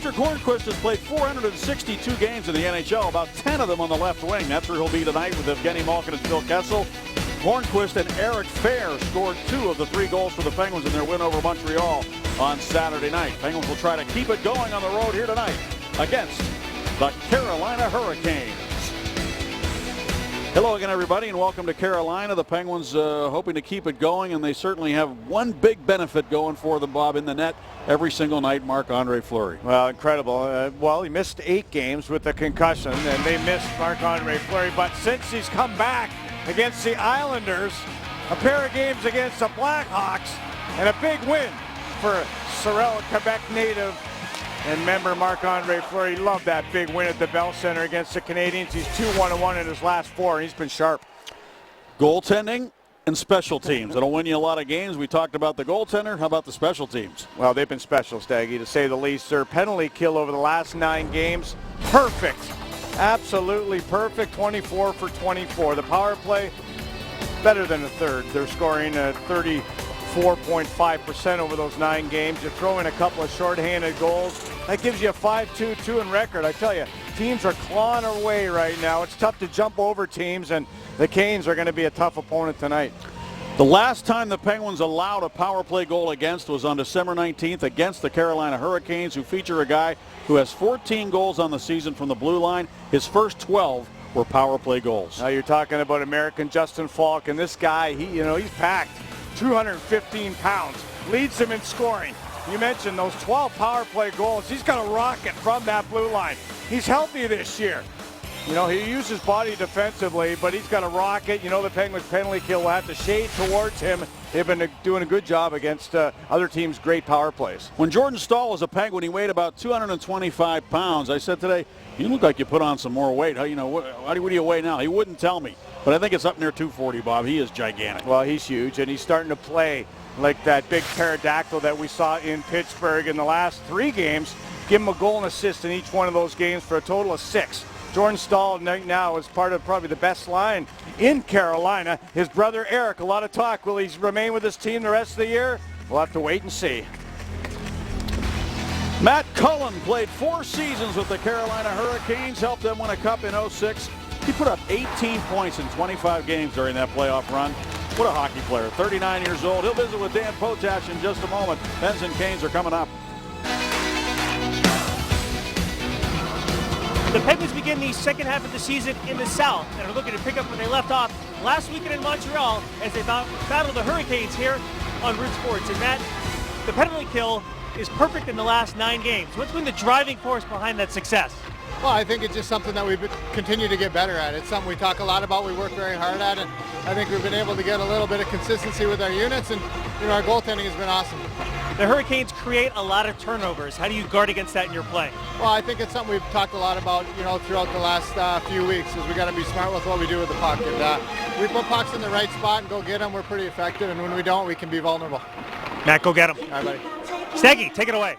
Patrick Hornquist has played 462 games in the NHL, about 10 of them on the left wing. That's where he'll be tonight with Evgeny Malkin and Phil Kessel. Hornquist and Eric Fehr scored 2 of the 3 goals for the Penguins in their win over Montreal on Saturday night. Penguins will try to keep it going on the road here tonight against the Carolina Hurricanes. Hello again, everybody, and welcome to Carolina. The Penguins hoping to keep it going, and they certainly have one big benefit going for them, Bob, in the net every single night, Marc-Andre Fleury. Well, incredible. Well, he missed 8 games with a concussion, and they missed Marc-Andre Fleury. But since he's come back against the Islanders, a pair of games against the Blackhawks, and a big win for Sorel, Quebec native and member Marc-Andre Fleury. Loved that big win at the Bell Center against the Canadiens. He's 2-1-1 in his last 4, and he's been sharp. Goaltending and special teams. It'll win you a lot of games. We talked about the goaltender. How about the special teams? Well, they've been special, Staggy, to say the least. Their penalty kill over the last 9 games, perfect. Absolutely perfect, 24 for 24. The power play, better than a third. They're scoring 34.5% over those 9 games. You throw in a couple of shorthanded goals, that gives you a 5-2-2 in record. I tell you, teams are clawing away right now. It's tough to jump over teams, and the Canes are going to be a tough opponent tonight. The last time the Penguins allowed a power play goal against was on December 19th against the Carolina Hurricanes, who feature a guy who has 14 goals on the season from the blue line. His first 12 were power play goals. Now you're talking about American Justin Falk, and this guy, he's packed, 215 pounds, leads them in scoring. You mentioned those 12 power play goals. He's got a rocket from that blue line. He's healthy this year. He uses body defensively, but he's got a rocket. The Penguins penalty kill will have to shade towards him. They've been doing a good job against other teams' great power plays. When Jordan Staal was a Penguin, he weighed about 225 pounds. I said today, you look like you put on some more weight. What do you weigh now? He wouldn't tell me, but I think it's up near 240, Bob. He is gigantic. Well, he's huge, and he's starting to play like that big pterodactyl that we saw in Pittsburgh in the last 3 games. Give him a goal and assist in each one of those games for a total of 6. Jordan Staal now is part of probably the best line in Carolina. His brother Eric, a lot of talk. Will he remain with his team the rest of the year? We'll have to wait and see. Matt Cullen played 4 seasons with the Carolina Hurricanes, helped them win a cup in 2006. He put up 18 points in 25 games during that playoff run. What a hockey player, 39 years old. He'll visit with Dan Potash in just a moment. Pens and Canes are coming up. The Penguins begin the second half of the season in the South and are looking to pick up where they left off last weekend in Montreal as they battle the Hurricanes here on Root Sports. And Matt, the penalty kill is perfect in the last 9 games. What's been the driving force behind that success? Well, I think it's just something that we've continued to get better at. It's something we talk a lot about, we work very hard at, and I think we've been able to get a little bit of consistency with our units, and our goaltending has been awesome. The Hurricanes create a lot of turnovers. How do you guard against that in your play? Well, I think it's something we've talked a lot about, throughout the last few weeks, is we got to be smart with what we do with the puck. And we put pucks in the right spot and go get them, we're pretty effective, and when we don't, we can be vulnerable. Matt, go get them. All right, buddy. Steggy, take it away.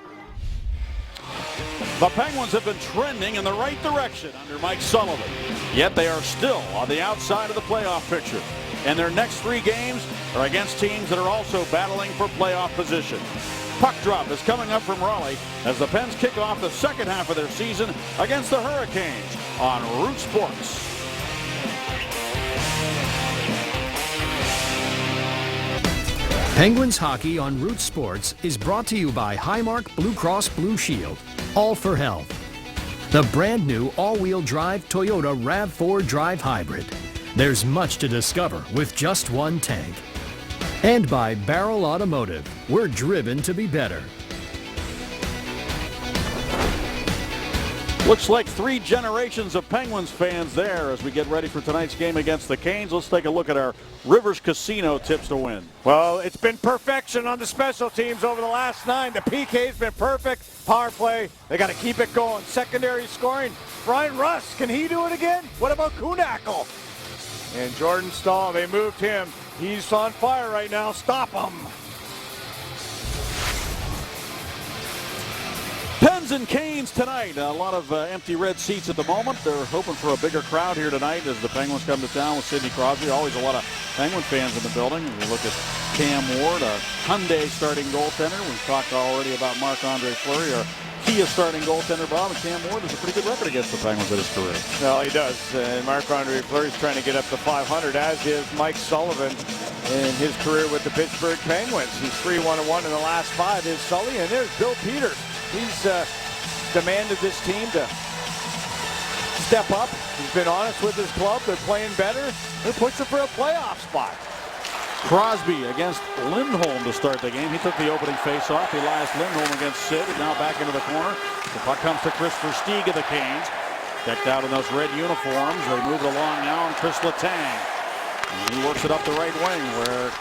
The Penguins have been trending in the right direction under Mike Sullivan, yet they are still on the outside of the playoff picture. And their next 3 games are against teams that are also battling for playoff position. Puck drop is coming up from Raleigh as the Pens kick off the second half of their season against the Hurricanes on Root Sports. Penguins hockey on Root Sports is brought to you by Highmark Blue Cross Blue Shield, all for health. The brand new all-wheel drive Toyota RAV4 Drive Hybrid. There's much to discover with just one tank. And by Barrel Automotive, we're driven to be better. Looks like 3 generations of Penguins fans there as we get ready for tonight's game against the Canes. Let's take a look at our Rivers Casino tips to win. Well, it's been perfection on the special teams over the last 9. The PK's been perfect. Power play, they got to keep it going. Secondary scoring, Brian Rust, can he do it again? What about Kuhnhackl? And Jordan Staal, they moved him. He's on fire right now. Stop him. Pens and Canes tonight. A lot of empty red seats at the moment. They're hoping for a bigger crowd here tonight as the Penguins come to town with Sidney Crosby. Always a lot of Penguin fans in the building. We look at Cam Ward, a Hyundai starting goaltender. We've talked already about Marc-Andre Fleury, our key of starting goaltender, Bob, and Cam Ward has a pretty good record against the Penguins in his career. Well, he does. Marc-Andre Fleury's trying to get up to 500, as is Mike Sullivan in his career with the Pittsburgh Penguins. He's 3-1-1 in the last 5 is Sully, and there's Bill Peters. He's demanded this team to step up. He's been honest with his club. They're playing better. They're pushing for a playoff spot. Crosby against Lindholm to start the game. He took the opening face-off. Elias Lindholm against Sid. And now back into the corner. The puck comes to Christopher Stieg of the Canes. Decked out in those red uniforms. They move it along now on Chris Letang. And he works it up the right wing where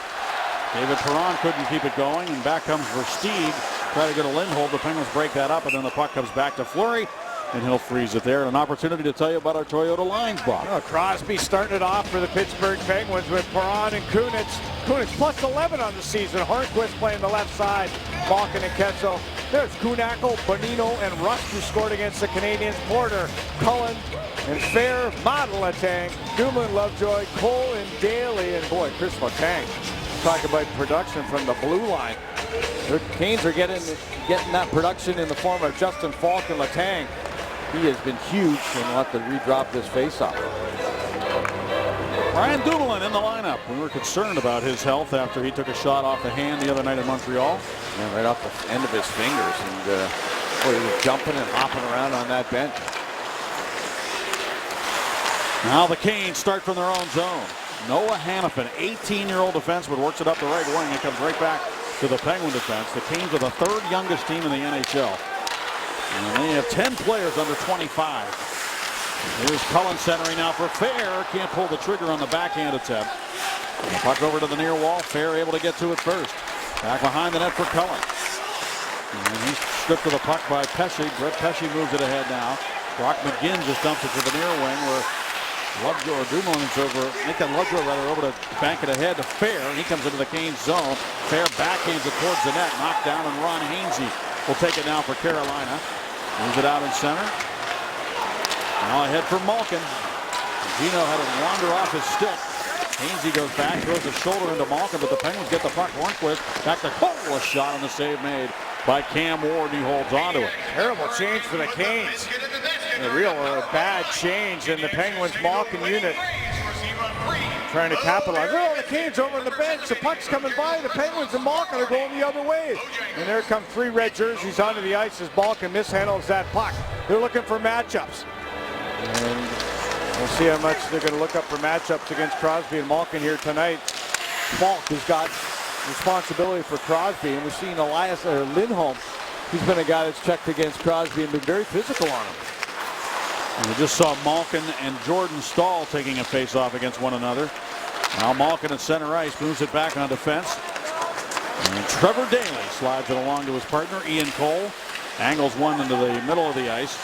David Perron couldn't keep it going. And back comes Versteeg. Try to go to Lindholm. The Penguins break that up. And then the puck comes back to Fleury. And he'll freeze it there. And an opportunity to tell you about our Toyota lines, Bob. Oh, Crosby starting it off for the Pittsburgh Penguins with Perron and Kunitz. Kunitz plus 11 on the season. Hornquist playing the left side. Malkin and Ketzel. There's Kuhnhackl, Bonino, and Rust who scored against the Canadiens. Porter, Cullen, and Fair, Letang, Dumoulin, Lovejoy, Cole, and Daly. And boy, Chris Letang. Talk about production from the blue line. The Canes are getting that production in the form of Justin Falk and Letang. He has been huge, and we'll have to redrop this faceoff. Brian Dumoulin in the lineup. We were concerned about his health after he took a shot off the hand the other night in Montreal. Yeah, right off the end of his fingers, and boy, he was jumping and hopping around on that bench. Now the Canes start from their own zone. Noah Hanifin, 18-year-old defenseman, works it up the right wing. It comes right back to the Penguin defense. The Canes are the third youngest team in the NHL. And they have 10 players under 25. Here's Cullen centering now for Fair. Can't pull the trigger on the backhand attempt. Puck over to the near wall. Fair able to get to it first. Back behind the net for Cullen. And he's stripped of the puck by Pesce. Brett Pesce moves it ahead now. Brock McGinn just dumps it to the near wing where Lovejoy or Dumoulin's over. Nathan Lovejoy rather over to bank it ahead to Fair. And he comes into the Canes zone. Fair backhands it towards the net. Knocked down, and Ron Hainsey will take it now for Carolina. Moves it out in center. Now ahead for Malkin. Gino had it wander off his stick. Hainsey goes back, throws his shoulder into Malkin, but the Penguins get the puck. Hornquist back to Cole. A shot on the save made by Cam Ward, and he holds onto it. Terrible change for the Canes. A real bad change in the Penguins' Malkin unit. Trying to capitalize. Oh, the Canes over on the bench. The puck's coming by. The Penguins and Malkin are going the other way. And there come 3 red jerseys onto the ice as Malkin mishandles that puck. They're looking for matchups. And we'll see how much they're going to look up for matchups against Crosby and Malkin here tonight. Falk has got responsibility for Crosby, and we've seen Elias Lindholm. He's been a guy that's checked against Crosby and been very physical on him. And we just saw Malkin and Jordan Staal taking a face-off against one another. Now Malkin at center ice moves it back on defense. And Trevor Daley slides it along to his partner, Ian Cole. Angles one into the middle of the ice.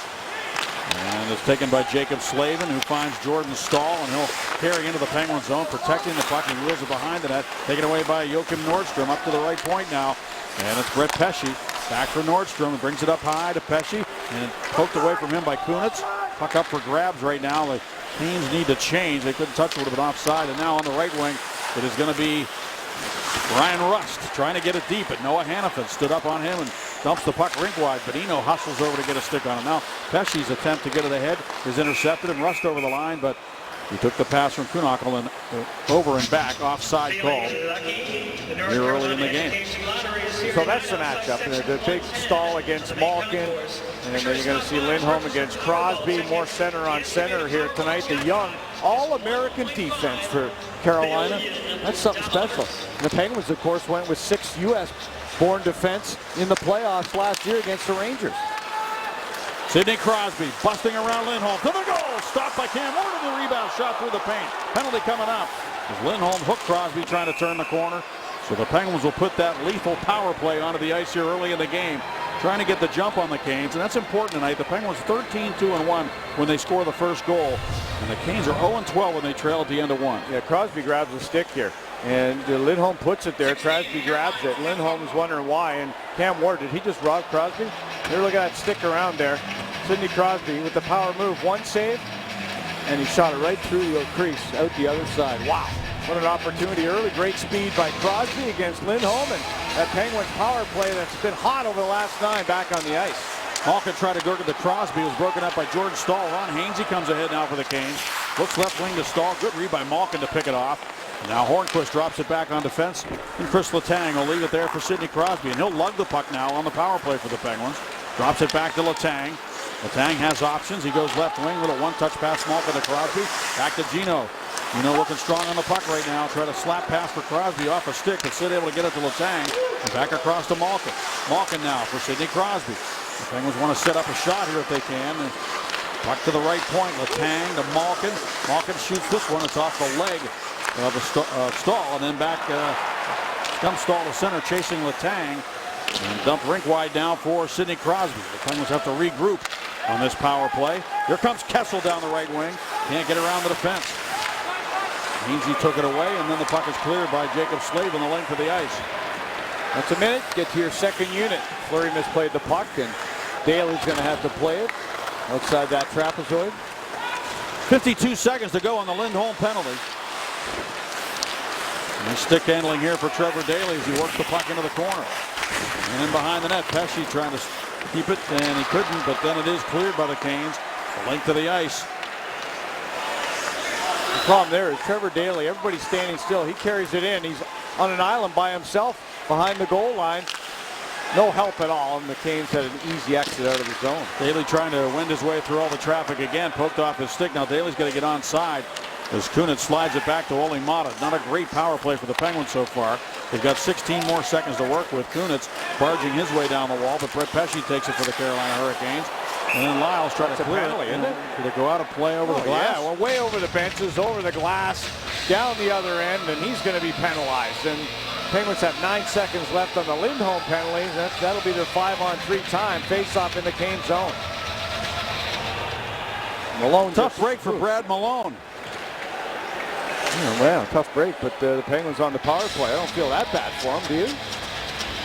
And it's taken by Jacob Slavin, who finds Jordan Staal, and he'll carry into the Penguin zone, protecting the puck, and wheels it behind the net. Taken away by Joachim Nordstrom up to the right point now. And it's Brett Pesce back for Nordstrom, and brings it up high to Pesce, and poked away from him by Kunitz. Puck up for grabs right now. The teams need to change. They couldn't touch it, would have been offside. And now on the right wing, it is going to be Ryan Rust trying to get it deep, but Noah Hanifin stood up on him and dumps the puck rink wide. Bonino hustles over to get a stick on him. Now Pesce's attempt to get it ahead is intercepted, and Rust over the line, but he took the pass from Kuhnhackl and over and back, offside call here early in the game. So that's the matchup. The big Staal against Malkin, and then you're going to see Lindholm against Crosby. More center on center here tonight. The young All-American defense for Carolina. That's something special. The Penguins, of course, went with 6 U.S.-born defense in the playoffs last year against the Rangers. Sidney Crosby busting around Lindholm to the goal. Stopped by Cam Ward, and the rebound shot through the paint. Penalty coming up as Lindholm hooked Crosby trying to turn the corner. So the Penguins will put that lethal power play onto the ice here early in the game, trying to get the jump on the Canes, and that's important tonight. The Penguins 13-2-1 when they score the first goal, and the Canes are 0-12 when they trail at the end of one. Yeah, Crosby grabs the stick here, and Lindholm puts it there. Crosby grabs it. Lindholm is wondering why, and Cam Ward, did he just rob Crosby? They're looking at that stick around there. Sidney Crosby with the power move, 1 save, and he shot it right through the crease out the other side. Wow. What an opportunity early. Great speed by Crosby against Lindholm, and that Penguins power play that's been hot over the last 9 back on the ice. Malkin tried to go to the Crosby. It was broken up by Jordan Staal. Ron Hainsey comes ahead now for the Canes. Looks left wing to Staal. Good read by Malkin to pick it off. Now Hornquist drops it back on defense. And Chris Letang will leave it there for Sidney Crosby. And he'll lug the puck now on the power play for the Penguins. Drops it back to Letang. Letang has options. He goes left wing. Little one-touch pass Malkin to Crosby. Back to Gino. Gino looking strong on the puck right now. Try to slap pass for Crosby off a stick, but still able to get it to Letang. And back across to Malkin. Malkin now for Sidney Crosby. The Penguins want to set up a shot here if they can. And puck to the right point. Letang to Malkin. Malkin shoots this one. It's off the leg of Staal. And then back comes Staal to center, chasing Letang. And dump rink wide now for Sidney Crosby. The Penguins have to regroup on this power play. Here comes Kessel down the right wing. Can't get around the defense. Hainsey took it away, and then the puck is cleared by Jacob Slave on the length of the ice. That's a minute. Get to your second unit. Fleury misplayed the puck, and Daly's going to have to play it outside that trapezoid. 52 seconds to go on the Lindholm penalty. Nice stick handling here for Trevor Daley as he works the puck into the corner. And in behind the net, Pesce trying to keep it, and he couldn't, but then it is cleared by the Canes. The length of the ice. The problem there is Trevor Daley, everybody's standing still. He carries it in. He's on an island by himself behind the goal line. No help at all, and the Canes had an easy exit out of the zone. Daley trying to wind his way through all the traffic again, poked off his stick. Now Daley's going to get onside as Kunitz slides it back to Olli Maatta. Not a great power play for the Penguins so far. They've got 16 more seconds to work with. Kunitz barging his way down the wall, but Brett Pesce takes it for the Carolina Hurricanes. And then Lyles trying to clear penalty, isn't it? Did it go out of play over the glass? Yeah, well, way over the benches, over the glass, down the other end, and he's going to be penalized. And Penguins have 9 seconds left on the Lindholm penalty. That'll be their 5-on-3 time. Face-off in the Cane zone. Malone. Tough break for Brad Malone. Yeah, well, tough break, but the Penguins on the power play. I don't feel that bad for them, do you?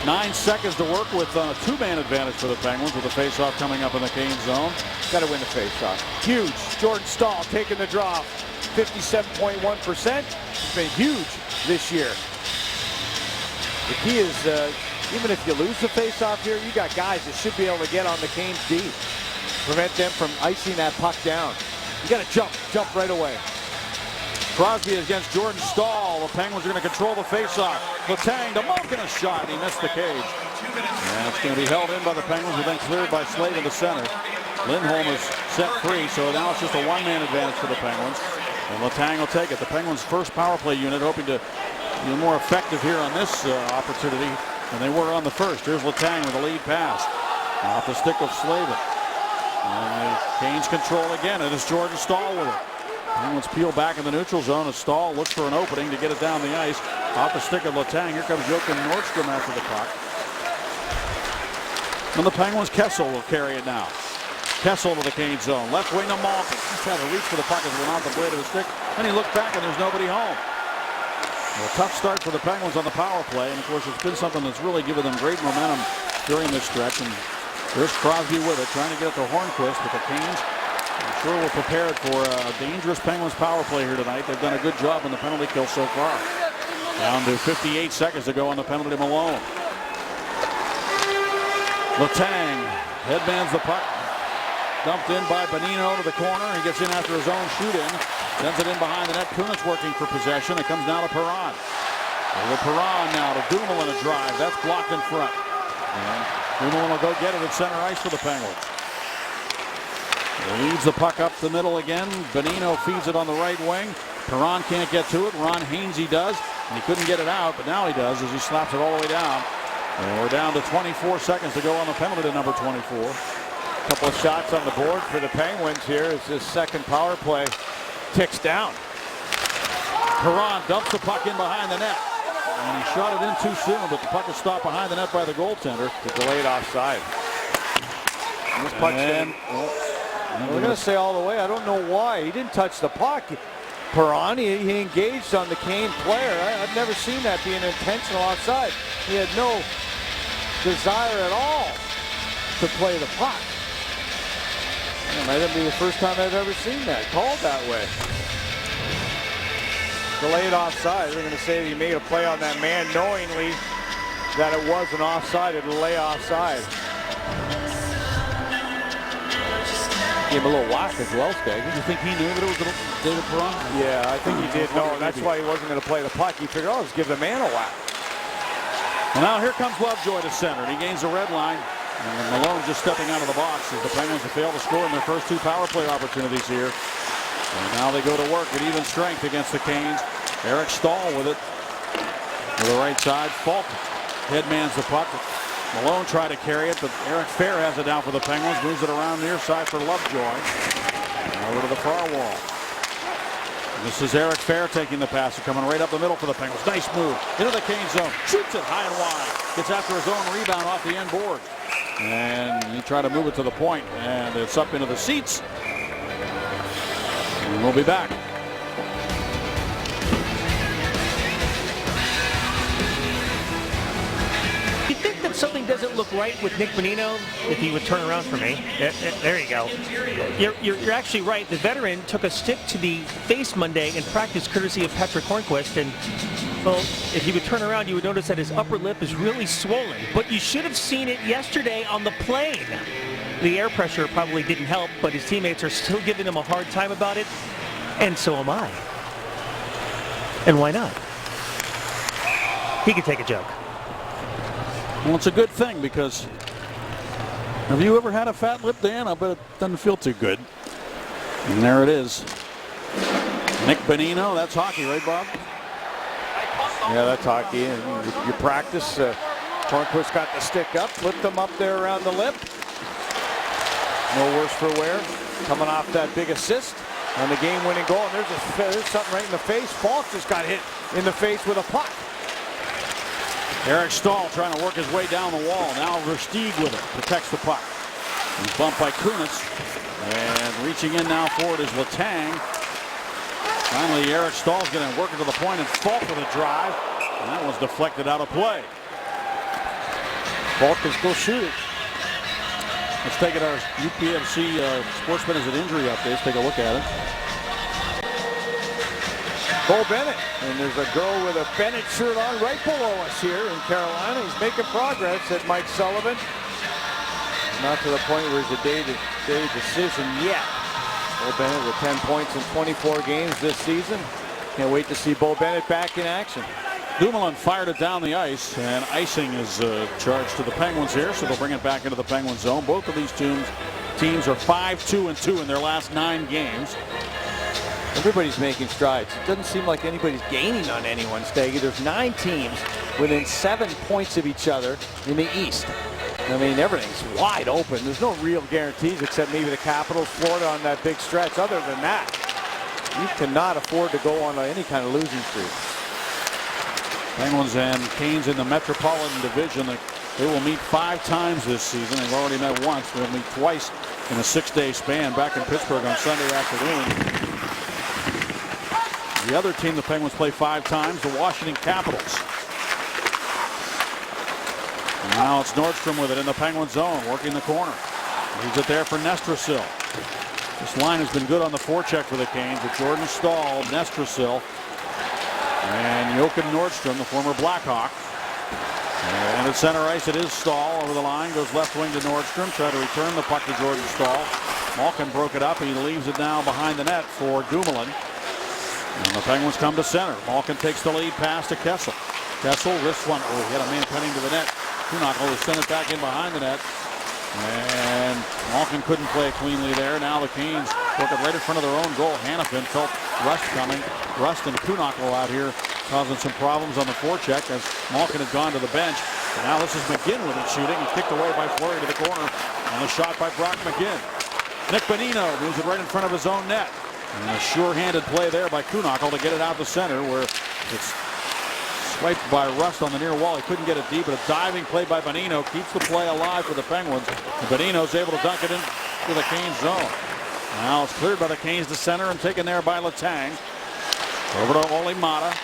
9 seconds to work with a 2-man advantage for the Penguins with the face-off coming up in the Cane zone. Got to win the face-off. Huge. Jordan Staal taking the draw. 57.1%. It's been huge this year. The key is, even if you lose the face-off here, you got guys that should be able to get on the Canes D. Prevent them from icing that puck down. You got to jump right away. Crosby against Jordan Staal. The Penguins are going to control the faceoff. Letang to Malkin, a shot. He missed the cage. And it's going to be held in by the Penguins, and then cleared by Slade in the center. Lindholm is set free, so now it's just a 1-man advantage for the Penguins. And Letang will take it. The Penguins' first power play unit, hoping to be more effective here on this opportunity than they were on the first. Here's Letang with a lead pass. Off the stick of Slavin. And the Canes control again. It is Jordan Staal with it. Penguins peel back in the neutral zone as Staal looks for an opening to get it down the ice. Off the stick of Letang. Here comes Joachim Nordstrom after the puck. And the Penguins, Kessel will carry it now. Kessel to the Cane zone. Left wing to Malkin. He's trying to reach for the puck as it went off the blade of the stick. And he looked back and there's nobody home. Well, a tough start for the Penguins on the power play. And of course, it's been something that's really given them great momentum during this stretch. And there's Crosby with it, trying to get it to Hornquist, but the Canes, I'm sure, we're prepared for a dangerous Penguins power play here tonight. They've done a good job on the penalty kill so far. Down to 58 seconds to go on the penalty to Malone. Letang headbands the puck. Dumped in by Bonino to the corner. He gets in after his own shoot-in. Sends it in behind the net. Kunitz working for possession. It comes now to Perron. Over Perron now to Dumoulin a drive. That's blocked in front. And Dumoulin will go get it at center ice for the Penguins. He leads the puck up the middle again. Bonino feeds it on the right wing. Perron can't get to it. Ron Hainsey does. And he couldn't get it out, but now he does as he slaps it all the way down. And we're down to 24 seconds to go on the penalty to number 24. A couple of shots on the board for the Penguins here as this second power play ticks down. Perron dumps the puck in behind the net. And he shot it in too soon, but the puck is stopped behind the net by the goaltender. The delayed offside. And this puck's in. We're going to say all the way. I don't know why. He didn't touch the puck. Perron, he engaged on the Cane player. I've never seen that be an intentional offside. He had no desire at all to play the puck. It might be the first time I've ever seen that called that way. Delayed offside. They're going to say that he made a play on that man knowingly that it was an offside, a delay offside. Gave him a little whack as well, Skaggs. Do you think he knew that it was David Perron? Yeah, I think he did know. That's why he wasn't going to play the puck. He figured, oh, let's give the man a whack. Well, now here comes Lovejoy to center. He gains the red line. And Malone just stepping out of the box as the Penguins have failed to score in their first 2 power play opportunities here. And now they go to work at even strength against the Canes. Eric Stahl with it to the right side. Falk headmans the puck. Malone tried to carry it, but Eric Fair has it down for the Penguins. Moves it around near side for Lovejoy. Over to the far wall. This is Eric Fair taking the pass, coming right up the middle for the Penguins. Nice move into the Canes zone. Shoots it high and wide. Gets after his own rebound off the end board. And he tried to move it to the point, and it's up into the seats. And we'll be back. You think that something doesn't look right with Nick Bonino if he would turn around for me? There you go. You're actually right. The veteran took a stick to the face Monday in practice courtesy of Patrick Hornquist, and well, if he would turn around, you would notice that his upper lip is really swollen. But you should have seen it yesterday on the plane. The air pressure probably didn't help, but his teammates are still giving him a hard time about it, and so am I. And why not? He could take a joke. Well, it's a good thing, because have you ever had a fat lip, Dan? I bet it doesn't feel too good. And there it is. Nick Bonino, that's hockey, right, Bob? Yeah, that's hockey. And you practice. Hornquist got the stick up, flipped them up there around the lip. No worse for wear. Coming off that big assist on the game-winning goal. And there's something right in the face. Falk just got hit in the face with a puck. Eric Stahl trying to work his way down the wall. Now Versteeg with it. Protects the puck. He's bumped by Kunitz. And reaching in now for it is Letang. Finally, Eric Stahl's going to work it to the point and Falk with a drive. And that was deflected out of play. Falk can still shoot it. Let's take it our UPMC Sportsman as an injury update. Let's take a look at it. Bo Bennett. And there's a girl with a Bennett shirt on right below us here in Carolina. He's making progress at Mike Sullivan. Not to the point where it's a day-to-day decision yet. Bo Bennett with 10 points in 24 games this season. Can't wait to see Bo Bennett back in action. Dumoulin fired it down the ice, and icing is charged to the Penguins here, so they'll bring it back into the Penguin zone. Both of these teams are 5-2-2 in their last 9 games. Everybody's making strides. It doesn't seem like anybody's gaining on anyone, Staggy. There's 9 teams within 7 points of each other in the East. I mean, everything's wide open. There's no real guarantees except maybe the Capitals, Florida on that big stretch. Other than that, you cannot afford to go on any kind of losing streak. Penguins and Canes in the Metropolitan Division. They will meet 5 times this season. They've already met once. They'll meet twice in a 6-day span back in Pittsburgh on Sunday afternoon. The other team the Penguins play 5 times, the Washington Capitals. And now it's Nordstrom with it in the Penguin zone, working the corner. Leaves it there for Nestrasil. This line has been good on the forecheck for the Canes with Jordan Stahl, Nestrasil, and Joachim Nordstrom, the former Blackhawk. And at center ice, it is Stahl over the line, goes left wing to Nordstrom, try to return the puck to Jordan Stahl. Malkin broke it up, and he leaves it now behind the net for Dumoulin. And the Penguins come to center. Malkin takes the lead pass to Kessel. Kessel wrists one. Oh, he had a man cutting to the net. Kuhnhackl will send it back in behind the net. And Malkin couldn't play it cleanly there. Now the Canes work it right in front of their own goal. Hanifin felt Rust coming. Rust and Kuhnhackl out here causing some problems on the forecheck as Malkin has gone to the bench. And now this is McGinn with it shooting. It's kicked away by Fleury to the corner. And the shot by Brock McGinn. Nick Bonino moves it right in front of his own net. And a sure-handed play there by Kuhnhackl to get it out to center where it's swiped by Rust on the near wall. He couldn't get it deep, but a diving play by Bonino keeps the play alive for the Penguins. And Bonino's able to dunk it into the Canes zone. Now it's cleared by the Canes to center and taken there by Letang. Over to Olli Maatta.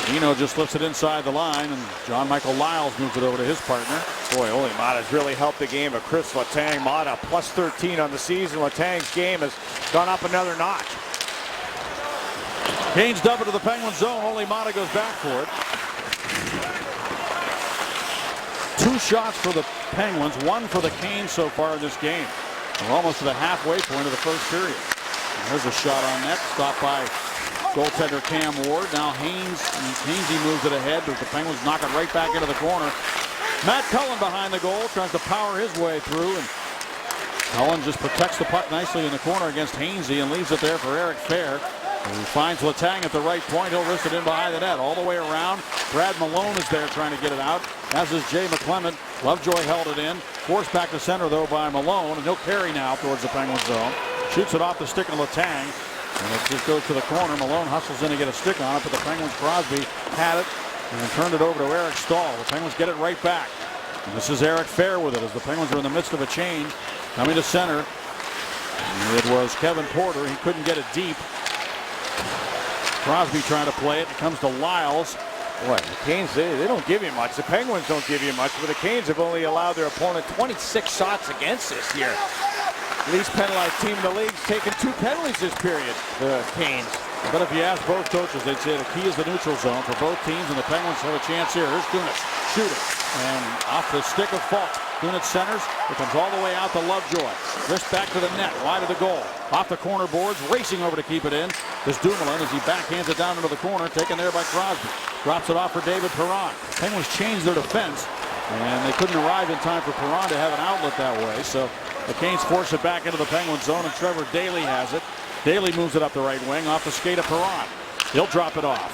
Bonino just lifts it inside the line, and John Michael Lyles moves it over to his partner. Boy, Olli Maatta's really helped the game of Chris Letang. Maatta plus 13 on the season. Letang's game has gone up another notch. Canes dump it to the Penguin zone. Olli Maatta goes back for it. 2 shots for the Penguins, 1 for the Canes so far in this game. We're almost to the halfway point of the first period. And there's a shot on net, stopped by goaltender Cam Ward. Now Hainsey moves it ahead, but the Penguins knock it right back into the corner. Matt Cullen behind the goal, tries to power his way through, and Cullen just protects the puck nicely in the corner against Hainsey and leaves it there for Eric Fair. He finds Letang at the right point. He'll wrist it in behind the net. All the way around. Brad Malone is there trying to get it out, as is Jay McClement. Lovejoy held it in. Forced back to center, though, by Malone. And he'll carry now towards the Penguin zone. Shoots it off the stick of Letang. And it just goes to the corner. Malone hustles in to get a stick on it, but the Penguins, Crosby, had it and turned it over to Eric Stahl. The Penguins get it right back. And this is Eric Fair with it as the Penguins are in the midst of a change. Coming to center. It was Kevin Porter. He couldn't get it deep. Crosby trying to play it. It comes to Lyles. Boy, the Canes, they don't give you much. The Penguins don't give you much, but the Canes have only allowed their opponent 26 shots against this year. Least penalized team in the league, taking 2 penalties this period, the Canes. But if you ask both coaches, they'd say the key is the neutral zone for both teams, and the Penguins have a chance here. Here's Kunitz, shooting, and off the stick of Falk. Kunitz centers, it comes all the way out to Lovejoy. Wrist back to the net, wide of the goal. Off the corner boards, racing over to keep it in. This Dumoulin as he backhands it down into the corner, taken there by Crosby. Drops it off for David Perron. Penguins changed their defense, and they couldn't arrive in time for Perron to have an outlet that way, so the Canes force it back into the Penguin zone, and Trevor Daley has it. Daley moves it up the right wing, off the skate of Perron. He'll drop it off.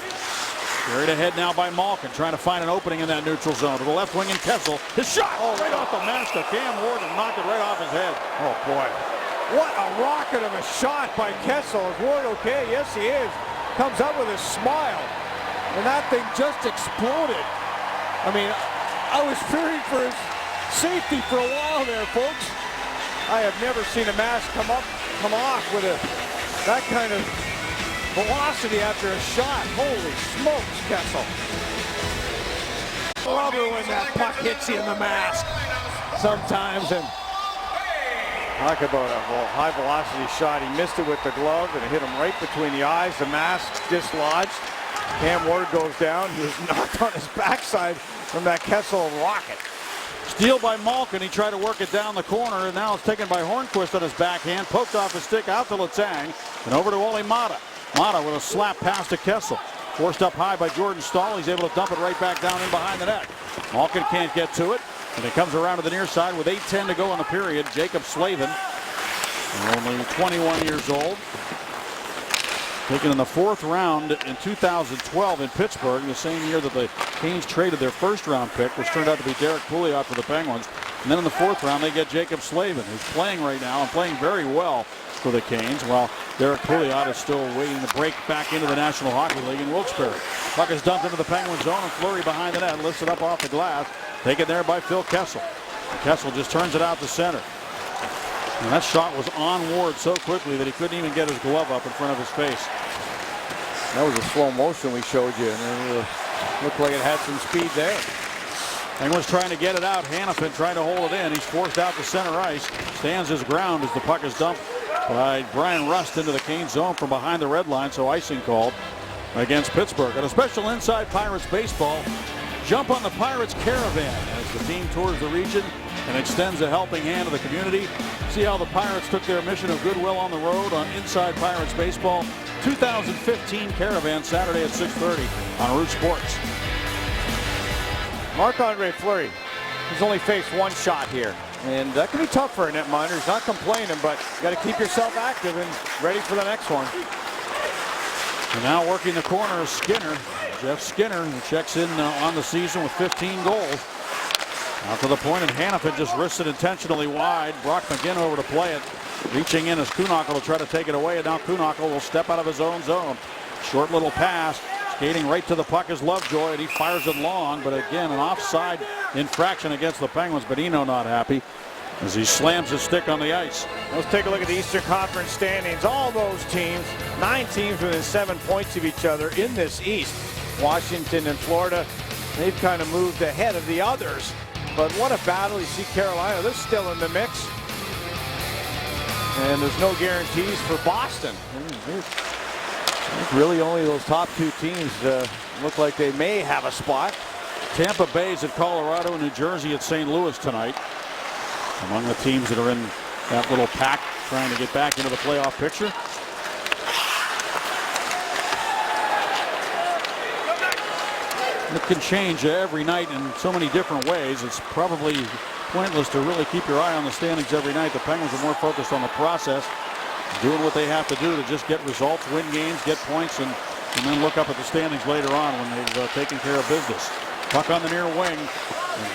Carried ahead now by Malkin, trying to find an opening in that neutral zone. To the left wing, and Kessel. His shot, right off the mask of Cam Ward, and knocked it right off his head. Oh, boy. What a rocket of a shot by Kessel. Is Ward okay? Yes, he is. Comes up with a smile. And that thing just exploded. I mean, I was fearing for his safety for a while there, folks. I have never seen a mask come off with that kind of velocity after a shot. Holy smokes, Kessel. Love it when that puck hits you in the mask sometimes. And talk about a high velocity shot. He missed it with the glove and it hit him right between the eyes. The mask dislodged. Cam Ward goes down. He was knocked on his backside from that Kessel rocket. Steal by Malkin. He tried to work it down the corner, and now it's taken by Hornquist on his backhand. Poked off his stick out to Letang, and over to Olli Mata. Mata with a slap pass to Kessel. Forced up high by Jordan Stahl. He's able to dump it right back down in behind the net. Malkin can't get to it, and it comes around to the near side with 8:10 to go in the period. Jacob Slavin, only 21 years old. Taken in the 4th round in 2012 in Pittsburgh, the same year that the Canes traded their 1st round pick, which turned out to be Derek Pouliot for the Penguins. And then in the 4th round, they get Jacob Slavin, who's playing right now and playing very well for the Canes, while Derek Pouliot is still waiting to break back into the National Hockey League in Wilkes-Barre. Puck is dumped into the Penguin zone, and Fleury behind the net lifts it up off the glass. Taken there by Phil Kessel. Kessel just turns it out to center. And that shot was on Ward so quickly that he couldn't even get his glove up in front of his face. That was a slow motion we showed you, and it looked like it had some speed there. Penguins trying to get it out. Hanifin trying to hold it in. He's forced out to center ice. Stands his ground as the puck is dumped by Brian Rust into the Canes zone from behind the red line, so icing called against Pittsburgh. And a special Inside Pirates baseball. Jump on the Pirates Caravan as the team tours the region and extends a helping hand to the community. See how the Pirates took their mission of goodwill on the road on Inside Pirates Baseball 2015 Caravan, Saturday at 6:30 on Root Sports. Marc-Andre Fleury has only faced 1 shot here, and that can be tough for a netminder. He's not complaining, but you got to keep yourself active and ready for the next one. And now working the corner is Skinner. Jeff Skinner, who checks in on the season with 15 goals. Out to the point, and Hanifin just wrists it intentionally wide. Brock McGinn over to play it. Reaching in as Kuhnhackl will try to take it away, and now Kuhnhackl will step out of his own zone. Short little pass. Skating right to the puck is Lovejoy, and he fires it long, but again, an offside infraction against the Penguins. Bonino not happy as he slams his stick on the ice. Let's take a look at the Eastern Conference standings. All those teams, 9 teams within 7 points of each other in this East. Washington and Florida, they've kind of moved ahead of the others. But what a battle. You see Carolina, they're still in the mix. And there's no guarantees for Boston. Really only those top 2 teams look like they may have a spot. Tampa Bay's at Colorado and New Jersey at St. Louis tonight. Among the teams that are in That little pack trying to get back into the playoff picture. It can change every night in so many different ways. It's probably pointless to really keep your eye on the standings every night. The Penguins are more focused on the process, doing what they have to do to just get results, win games, get points, and then look up at the standings later on when they've taken care of business. Puck on the near wing.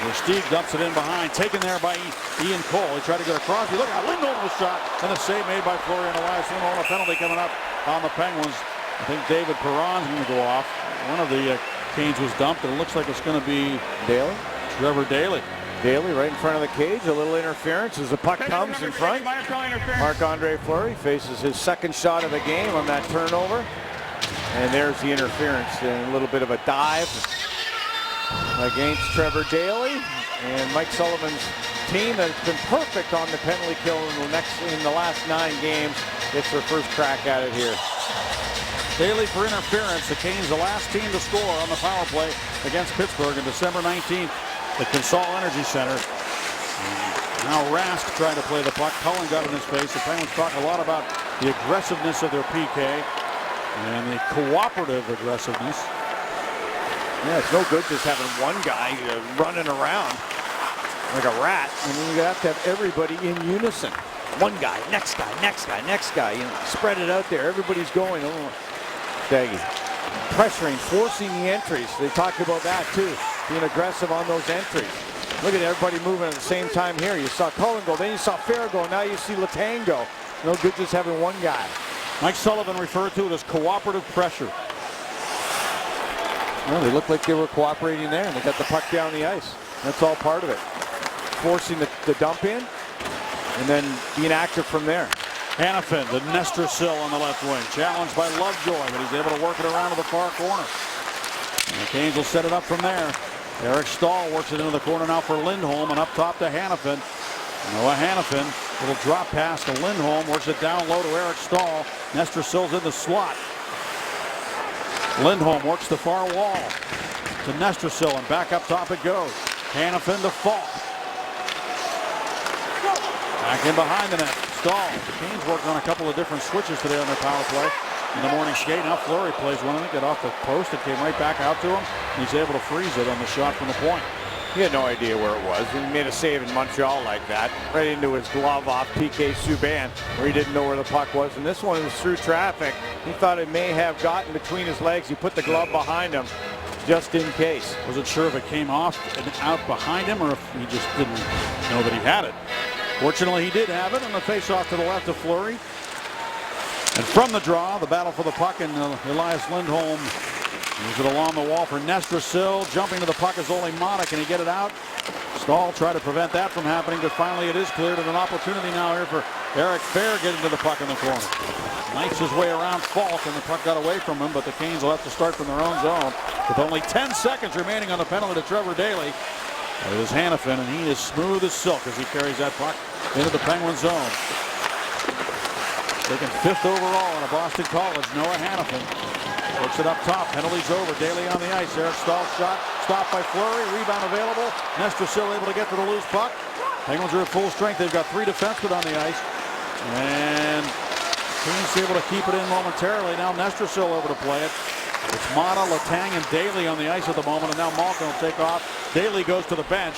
Versteeg dumps it in behind, taken there by Ian Cole. He tried to get across. Look out, Lindholm was shot, and a save made by Fleury and Elias Lindholm. A penalty coming up on the Penguins. I think David Perron's going to go off. One of the Canes was dumped, and it looks like it's going to be Daly. Trevor Daly. Daly right in front of the cage. A little interference as the puck comes in front. Marc-Andre Fleury faces his second shot of the game on that turnover. And there's the interference. And a little bit of a dive against Trevor Daly. And Mike Sullivan's team has been perfect on the penalty kill in the last 9 games. It's their first crack at it here. Daly for interference. The Canes, the last team to score on the power play against Pittsburgh on December 19th at Consol Energy Center. Now Rask trying to play the puck. Cullen got in his face. The Penguins talk a lot about the aggressiveness of their PK and the cooperative aggressiveness. Yeah, it's no good just having one guy running around like a rat. I mean, you have to have everybody in unison. One guy, next guy, next guy, next guy. You know, spread it out there. Everybody's going. Daggy pressuring, forcing the entries. They talked about that too, being aggressive on those entries. Look at everybody moving at the same time here. You saw Cullen go, then you saw Fair go, now you see Letang go. No good just having one guy. Mike Sullivan referred to it as cooperative pressure. Well, they looked like they were cooperating there, and they got the puck down the ice. That's all part of it. Forcing the dump in, and then being active from there. Hanifin to Nestor Sill on the left wing. Challenged by Lovejoy, but he's able to work it around to the far corner. And the Canes will set it up from there. Eric Stahl works it into the corner now for Lindholm, and up top to Hanifin. Noah Hanifin, little drop pass to Lindholm, works it down low to Eric Stahl. Nestor Sill's in the slot. Lindholm works the far wall to Nestor Sill, and back up top it goes. Hanifin to Falk. Back in behind the net. Stahl. The Canes worked on a couple of different switches today on their power play in the morning skate. Now Fleury plays one of them, get off the post. It came right back out to him. He's able to freeze it on the shot from the point. He had no idea where it was. He made a save in Montreal like that, right into his glove off PK Subban, where he didn't know where the puck was. And this one was through traffic. He thought it may have gotten between his legs. He put the glove behind him just in case. Wasn't sure if it came off and out behind him or if he just didn't know that he had it. Fortunately, he did have it, and the face-off to the left of Fleury. And from the draw, the battle for the puck, and Elias Lindholm moves it along the wall for Nestor Sill. Jumping to the puck is Ole Mata. Can he get it out? Stahl tried to prevent that from happening, but finally it is cleared, and an opportunity now here for Eric Fair getting to the puck in the corner. Knifes his way around Falk, and the puck got away from him, but the Canes will have to start from their own zone with only 10 seconds remaining on the penalty to Trevor Daly. It is Hanifin, and he is smooth as silk as he carries that puck into the Penguin zone. Taken 5th overall in a Boston College, Noah Hanifin. Works it up top, penalties over, Daly on the ice. Eric Stahl shot, stopped by Fleury, rebound available. Nestor Sill able to get to the loose puck. Penguins are at full strength. They've got 3 defensemen on the ice. And Canes able to keep it in momentarily. Now Nestor Sill over to play it. It's Mata, Letang, and Daly on the ice at the moment, and now Malkin will take off. Daly goes to the bench.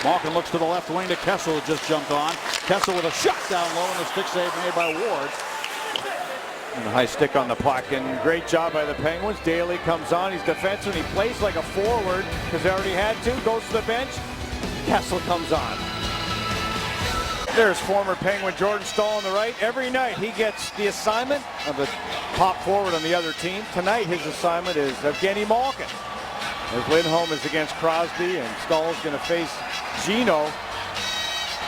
Malkin looks to the left wing to Kessel, who just jumped on. Kessel with a shot down low, and a stick save made by Ward. And a high stick on the puck, and great job by the Penguins. Daly comes on, he's defensive, he plays like a forward, because they already had to, goes to the bench. Kessel comes on. There's former Penguin Jordan Stahl on the right. Every night he gets the assignment of the top forward on the other team. Tonight his assignment is Evgeny Malkin. As Lindholm is against Crosby, and Stahl is going to face Gino.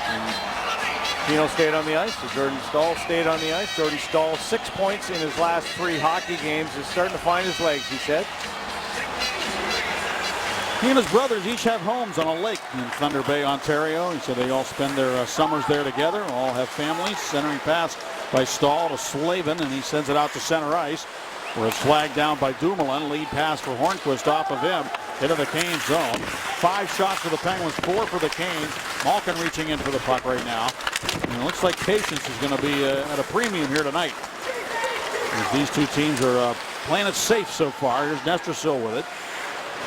And Gino stayed on the ice, so Jordan Stahl stayed on the ice. Jordan Stahl, 6 points in his last 3 hockey games, is starting to find his legs, he said. He and his brothers each have homes on a lake in Thunder Bay, Ontario. He said they all spend their summers there together, all have families. Centering pass by Stahl to Slavin, and he sends it out to center ice, where it's flagged down by Dumoulin. Lead pass for Hornquist off of him. into the Canes zone. 5 shots for the Penguins, 4 for the Canes. Malkin reaching in for the puck right now. And it looks like patience is going to be at a premium here tonight. As these two teams are playing it safe so far. Here's Nestrasil with it.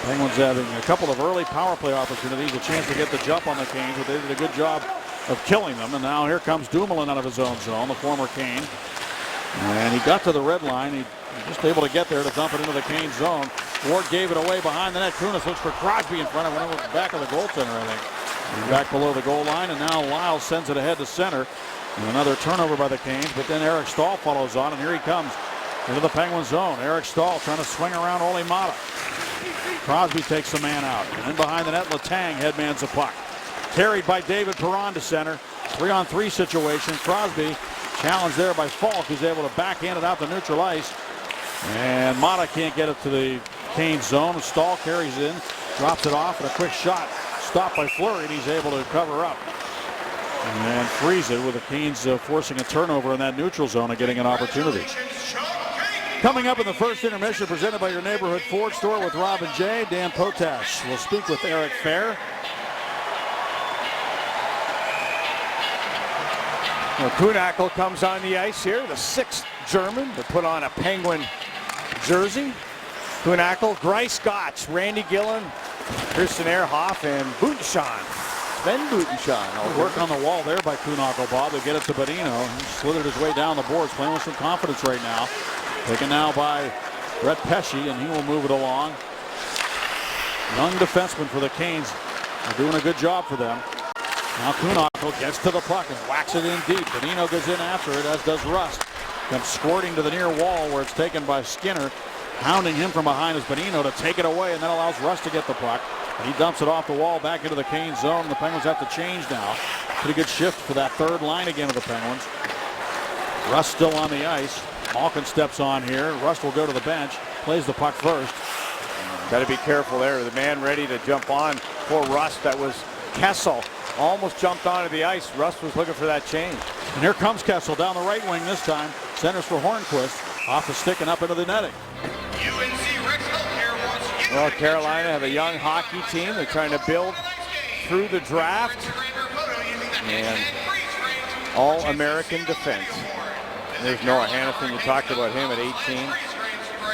Penguins having a couple of early power play opportunities, a chance to get the jump on the Canes, but they did a good job of killing them. And now here comes Dumoulin out of his own zone, the former Cane. And he got to the red line. He just able to get there to dump it into the Canes zone. Ward gave it away behind the net. Kunis looks for Crosby in front of him. It was back of the goaltender, I think. He's back below the goal line, and now Lyle sends it ahead to center. And another turnover by the Canes, but then Eric Stahl follows on, and here he comes into the Penguin zone. Eric Stahl trying to swing around Olli Maatta. Crosby takes the man out. And then behind the net, Letang headmans the puck. Carried by David Perron to center. 3-on-3 situation. Crosby challenged there by Falk, who's able to backhand it out to neutral ice. And Maatta can't get it to the Canes zone. Stahl carries it in, drops it off, and a quick shot stopped by Fleury, and he's able to cover up. And then freeze it with the Canes forcing a turnover in that neutral zone and getting an opportunity. Coming up in the first intermission, presented by your neighborhood Ford store with Rob and Jay. Dan Potash will speak with Eric Fair. Well, Kuhnhackl comes on the ice here, the 6th German to put on a Penguin jersey. Kuhnhackl, Grice Gotch, Randy Gillen, Kirsten Ehrhoff, and Butenschan. Sven Butenschan. Work on the wall there by Kuhnhackl, Bob, to get it to Bonino. He slithered his way down the boards, playing with some confidence right now. Taken now by Brett Pesce, and he will move it along. Young defenseman for the Canes. They're doing a good job for them. Now Kuhnhackl gets to the puck and whacks it in deep. Bonino goes in after it, as does Rust. Comes squirting to the near wall where it's taken by Skinner. Hounding him from behind is Bonino to take it away, and that allows Rust to get the puck. And he dumps it off the wall back into the Canes zone, and the Penguins have to change now. Pretty good shift for that third line again of the Penguins. Rust still on the ice. Malkin steps on here. Rust will go to the bench. Plays the puck first. Got to be careful there. The man ready to jump on for Rust. That was Kessel. Almost jumped onto the ice. Rust was looking for that change. And here comes Kessel down the right wing this time. Centers for Hornquist. Off the stick and up into the netting. Well, Carolina have a young hockey team. They're trying to build through the draft. And all-American defense. There's Noah Hanifin. You talked about him at 18.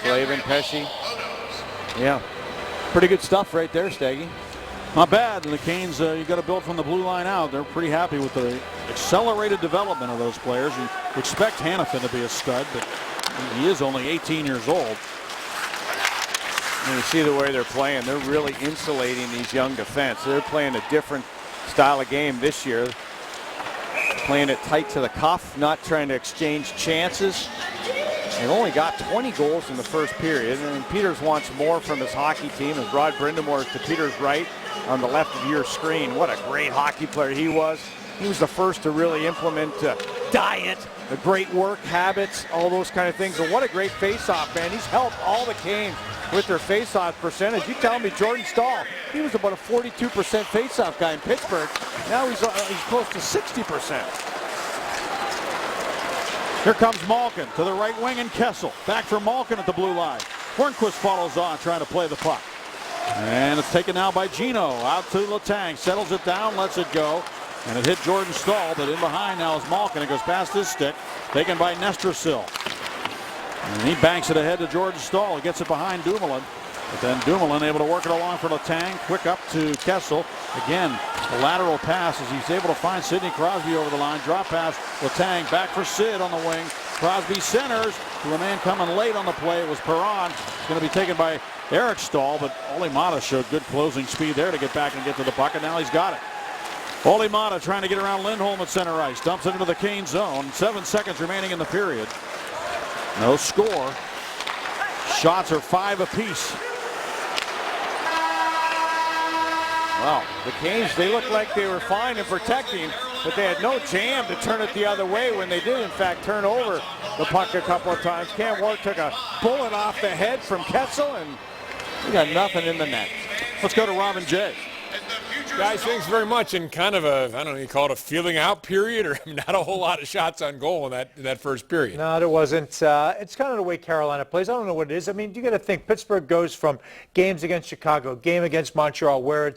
Slavin, Pesce. Yeah, pretty good stuff right there, Staggy. Not bad. And the Canes, you got to build from the blue line out. They're pretty happy with the accelerated development of those players. You expect Hanifin to be a stud, but he is only 18 years old. And you see the way they're playing. They're really insulating these young defense. They're playing a different style of game this year. Playing it tight to the cuff, not trying to exchange chances. They've only got 20 goals in the first period, and Peters wants more from his hockey team as Rod Brind'Amour is to Peters' right on the left of your screen. What a great hockey player he was. He was the first to really implement diet, the great work habits, all those kind of things. And what a great face-off, man. He's helped all the Canes with their face-off percentage. You tell me Jordan Stahl, he was about a 42% face-off guy in Pittsburgh. Now he's close to 60%. Here comes Malkin to the right wing, and Kessel back for Malkin at the blue line. Hornquist follows on, trying to play the puck. And it's taken now by Gino. Out to Letang, settles it down, lets it go. And it hit Jordan Stahl, but in behind now is Malkin. It goes past his stick, taken by Nestrasil. And he banks it ahead to Jordan Stahl. He gets it behind Dumoulin. But then Dumoulin able to work it along for Letang. Quick up to Kessel. Again, a lateral pass as he's able to find Sidney Crosby over the line. Drop pass, Letang back for Sid on the wing. Crosby centers to a man coming late on the play. It was Perron. It's going to be taken by Eric Stahl, but Olli Maatta showed good closing speed there to get back and get to the puck, and now he's got it. Olli Maatta trying to get around Lindholm at center ice. Dumps it into the Canes zone. 7 seconds remaining in the period. No score. Shots are 5 apiece. Wow, the Canes, they looked like they were fine in protecting, but they had no jam to turn it the other way when they did, in fact, turn over the puck a couple of times. Cam Ward took a bullet off the head from Kessel, and we got nothing in the net. Let's go to Robin Jay. Guys, thanks very much. And kind of a, I don't know, you call it a feeling out period, or not a whole lot of shots on goal in that first period. No, there wasn't. It's kind of the way Carolina plays. I don't know what it is. I mean, you got to think Pittsburgh goes from games against Chicago, game against Montreal, where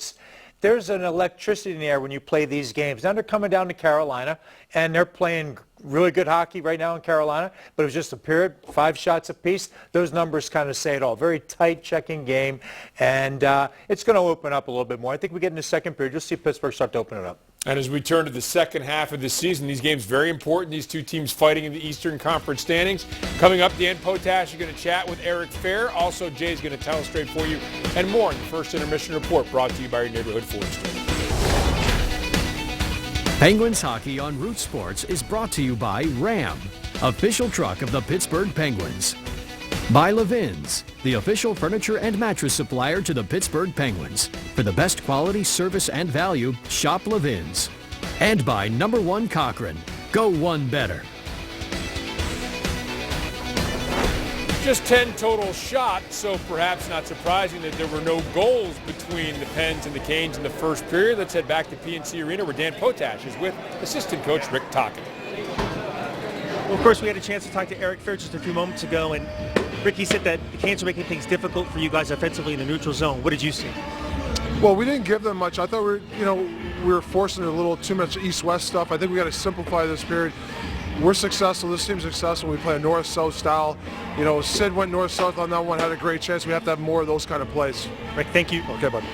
there's an electricity in the air when you play these games. Now they're coming down to Carolina, and they're playing really good hockey right now in Carolina, but it was just a period, 5 shots apiece. Those numbers kind of say it all. Very tight checking game, and it's going to open up a little bit more. I think we get in the second period, you'll see Pittsburgh start to open it up. And as we turn to the second half of the season, these games very important. These two teams fighting in the Eastern Conference standings. Coming up, Dan Potash is going to chat with Eric Fair. Also, Jay's going to tell us straight for you and more in the First Intermission Report, brought to you by your neighborhood Ford store. Penguins Hockey on Root Sports is brought to you by Ram, official truck of the Pittsburgh Penguins. By Levin's, the official furniture and mattress supplier to the Pittsburgh Penguins. For the best quality, service, and value, shop Levin's. And by Number 1 Cochrane. Go one better. Just 10 total shots, so perhaps not surprising that there were no goals between the Pens and the Canes in the first period. Let's head back to PNC Arena, where Dan Potash is with assistant coach Rick Tocchet. Well, of course, we had a chance to talk to Eric Fair just a few moments ago, and Ricky said that the Canes are making things difficult for you guys offensively in the neutral zone. What did you see? Well, we didn't give them much. I thought we were forcing a little too much east-west stuff. I think we got to simplify this period. We're successful. This team's successful. We play a north-south style. Sid went north-south on that one, had a great chance. We have to have more of those kind of plays. Rick, thank you. Okay, buddy.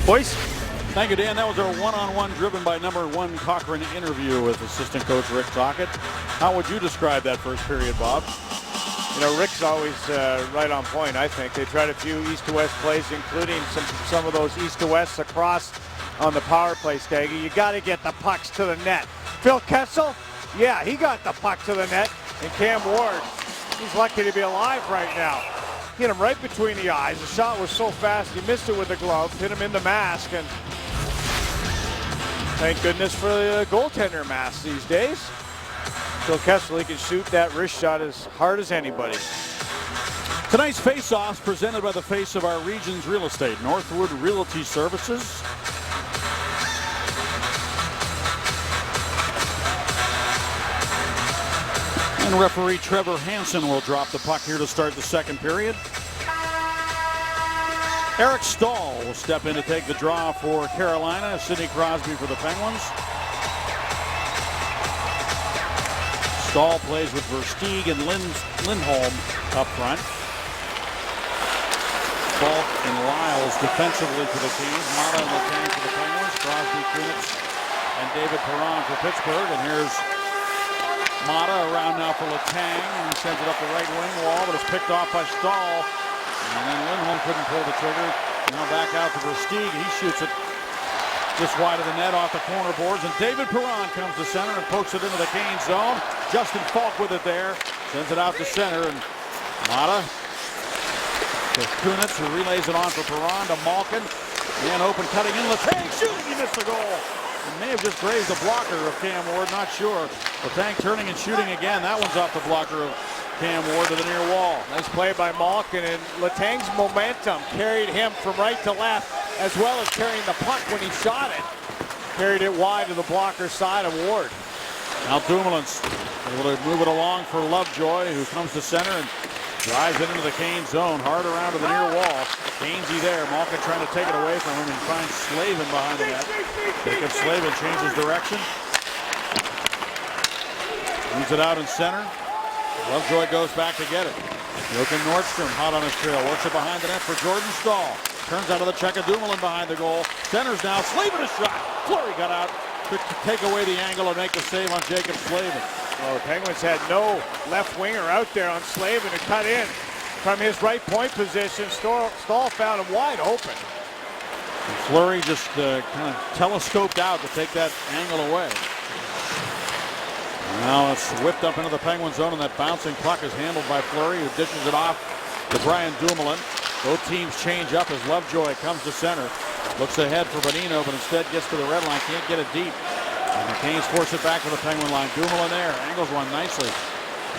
Boys? Thank you, Dan. That was our one-on-one driven by Number 1 Cochrane interview with assistant coach Rick Tocchet. How would you describe that first period, Bob? Rick's always right on point, I think. They tried a few east to west plays, including some of those east to west across on the power play, Staggy. You got to get the pucks to the net. Phil Kessel, yeah, he got the puck to the net. And Cam Ward, he's lucky to be alive right now. Hit him right between the eyes. The shot was so fast, he missed it with the glove, hit him in the mask, and thank goodness for the goaltender mask these days. Phil Kessel, he can shoot that wrist shot as hard as anybody. Tonight's face-offs presented by the face of our region's real estate, Northwood Realty Services. And referee Trevor Hansen will drop the puck here to start the second period. Eric Stahl will step in to take the draw for Carolina. Sidney Crosby for the Penguins. Stahl plays with Versteeg and Lindholm up front. Falk and Lyles defensively for the team. Mata and Letang for the Penguins. Crosby, Kunitz, and David Perron for Pittsburgh. And here's Mata around now for Letang, and he sends it up the right wing wall, but it's picked off by Stahl. And then Lindholm couldn't pull the trigger. Now back out to Versteeg, and he shoots it just wide of the net off the corner boards. And David Perron comes to center and pokes it into the Canes zone. Justin Falk with it there, sends it out to center, and Mata to Kunitz, who relays it on for Perron to Malkin. Man open, cutting in, Letang shooting, he missed the goal. It may have just grazed the blocker of Cam Ward, not sure. Letang turning and shooting again. That one's off the blocker of Cam Ward to the near wall. Nice play by Malkin, and Letang's momentum carried him from right to left, as well as carrying the puck when he shot it. Carried it wide to the blocker side of Ward. Now Dumoulin's able to move it along for Lovejoy, who comes to center and drives it into the Canes zone, hard around to the near wall. Gainsey there, Malkin trying to take it away from him, and finds Slavin behind the net. Jacob Slavin changes direction. Moves it out in center. Lovejoy goes back to get it. Joakim Nordstrom hot on his trail, works it behind the net for Jordan Stahl. Turns out of the check of Dumoulin behind the goal. Centers now, Slavin a shot. Fleury got out to take away the angle and make the save on Jacob Slavin. Well, the Penguins had no left winger out there on Slavin to cut in from his right point position. Stahl found him wide open. And Fleury just kind of telescoped out to take that angle away. Now it's whipped up into the Penguin zone, and that bouncing puck is handled by Fleury, who dishes it off to Brian Dumoulin. Both teams change up as Lovejoy comes to center. Looks ahead for Bonino, but instead gets to the red line, can't get it deep. And the Canes force it back to the Penguin line. Dumoulin there, angles one nicely.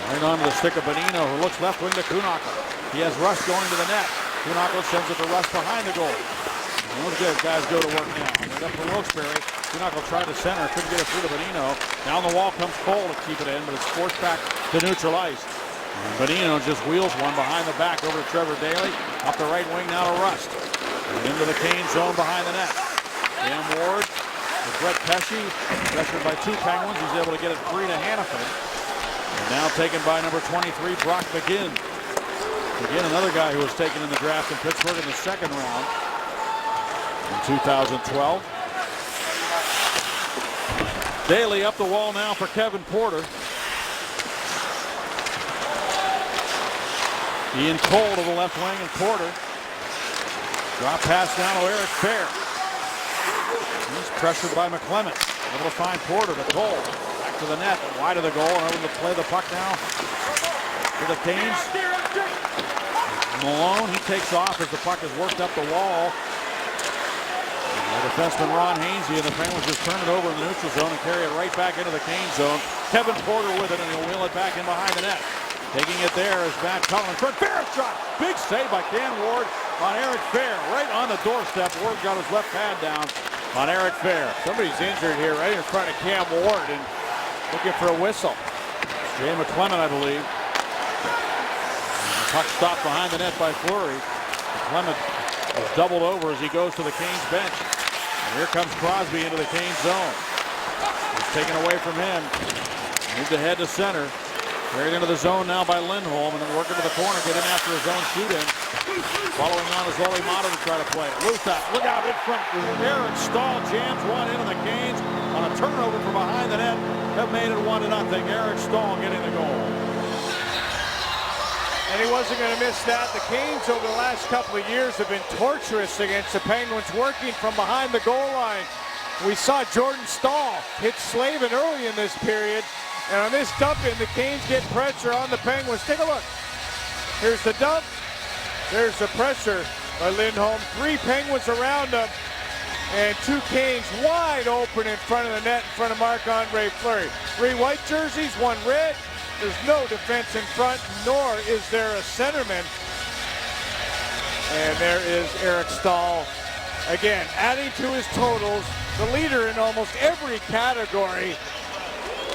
Right onto the stick of Bonino, who looks left wing to Kuhnhackl. He has Russ going to the net. Kuhnhackl sends it to Russ behind the goal. Those guys go to work now. Right up for Wilkes-Barre. Knuckle tried to center, couldn't get it through to Bonino. Down the wall comes Cole to keep it in, but it's forced back to neutral ice. And Bonino just wheels one behind the back over to Trevor Daley. Up the right wing now to Rust. And into the Canes zone behind the net. Cam Ward with Brett Pesce, pressured by 2 Penguins. He's able to get it free to Hannafin. And now taken by number 23, Brock McGinn. McGinn, another guy who was taken in the draft in Pittsburgh in the second round in 2012. Daley up the wall now for Kevin Porter. Ian Cole to the left wing and Porter. Drop pass down to Eric Fair. He's pressured by McClement. Able to find Porter to Cole. Back to the net, wide of the goal, and able to play the puck now to the Canes. Malone, he takes off as the puck is worked up the wall. The defenseman Ron Hainsey and the Penguins just turn it over in the neutral zone and carry it right back into the Canes zone. Kevin Porter with it, and he'll wheel it back in behind the net. Taking it there is Matt Cullen. Fair shot. Big save by Cam Ward on Eric Fair. Right on the doorstep. Ward got his left pad down on Eric Fair. Somebody's injured here right in front of Cam Ward and looking for a whistle. Jay McClement, I believe. And the puck stopped behind the net by Fleury. McClement is doubled over as he goes to the Canes bench. And here comes Crosby into the Canes zone. It's taken away from him. Moved ahead to center. Carried into the zone now by Lindholm, and then working to the corner, get in after his own shoot-in. Following on is Olli Maatta to try to play it. Luthak, look out in front. Eric Staal jams one into the Canes on a turnover from behind the net. Have made it 1-0. Eric Staal getting the goal. And he wasn't going to miss that. The Canes over the last couple of years have been torturous against the Penguins, working from behind the goal line. We saw Jordan Staal hit Slavin early in this period. And on this dump-in, the Canes get pressure on the Penguins. Take a look. Here's the dump. There's the pressure by Lindholm. 3 Penguins around him. And 2 Canes wide open in front of the net, in front of Marc-Andre Fleury. 3 white jerseys, 1 red. There's no defense in front, nor is there a centerman. And there is Eric Staal. Again, adding to his totals, the leader in almost every category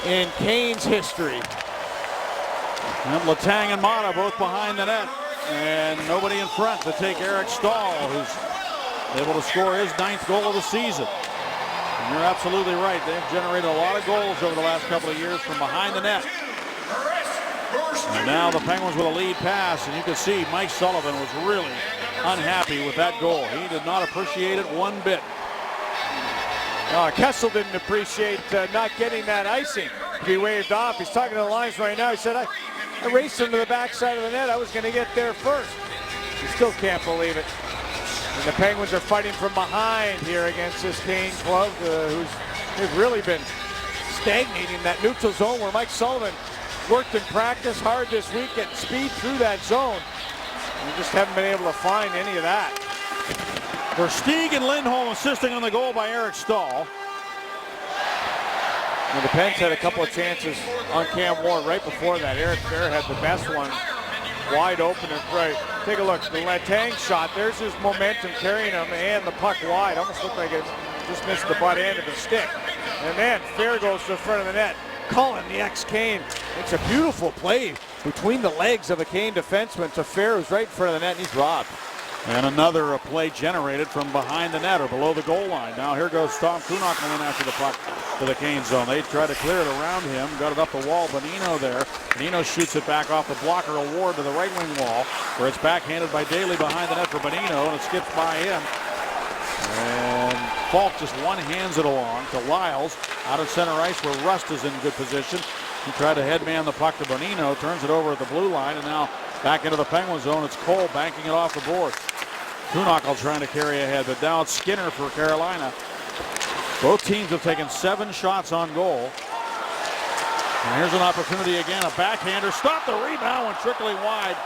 in Canes history. And Letang and Maatta both behind the net. And nobody in front to take Eric Staal, who's able to score his 9th goal of the season. And you're absolutely right. They've generated a lot of goals over the last couple of years from behind the net. And now the Penguins with a lead pass, and you can see Mike Sullivan was really unhappy with that goal. He did not appreciate it one bit. Kessel didn't appreciate not getting that icing to be waved off. He's talking to the lines right now. He said, I raced him to the backside of the net. I was going to get there first. He still can't believe it. And the Penguins are fighting from behind here against this Canes club, they've really been stagnating that neutral zone where Mike Sullivan worked in practice hard this week, getting speed through that zone. We just haven't been able to find any of that. Versteeg and Lindholm assisting on the goal by Eric Staal. And the Pens had a couple of chances on Cam Ward right before that. Eric Fair had the best one, wide open and right. Take a look, the Letang shot. There's his momentum carrying him, and the puck wide. Almost looked like it just missed the butt end of the stick. And then Fair goes to the front of the net. Cullen, the ex-Cane. It's a beautiful play between the legs of a Cane defenseman to Fair, who's right in front of the net, and he's robbed. And another play generated from behind the net or below the goal line. Now here goes Tom Kuhnhackl in after the puck to the Canes zone. They try to clear it around him, got it up the wall. Bonino there. Bonino shoots it back off the blocker award to the right wing wall, where it's backhanded by Daley behind the net for Bonino, and it skips by him. And Falk just one-hands it along to Lyles out of center ice where Rust is in good position. He tried to headman the puck to Bonino, turns it over at the blue line, and now back into the Penguin zone. It's Cole banking it off the board. Kuhnhackl trying to carry ahead, but now it's Skinner for Carolina. Both teams have taken 7 shots on goal. And here's an opportunity again, a backhander. Stop the rebound, went trickling wide.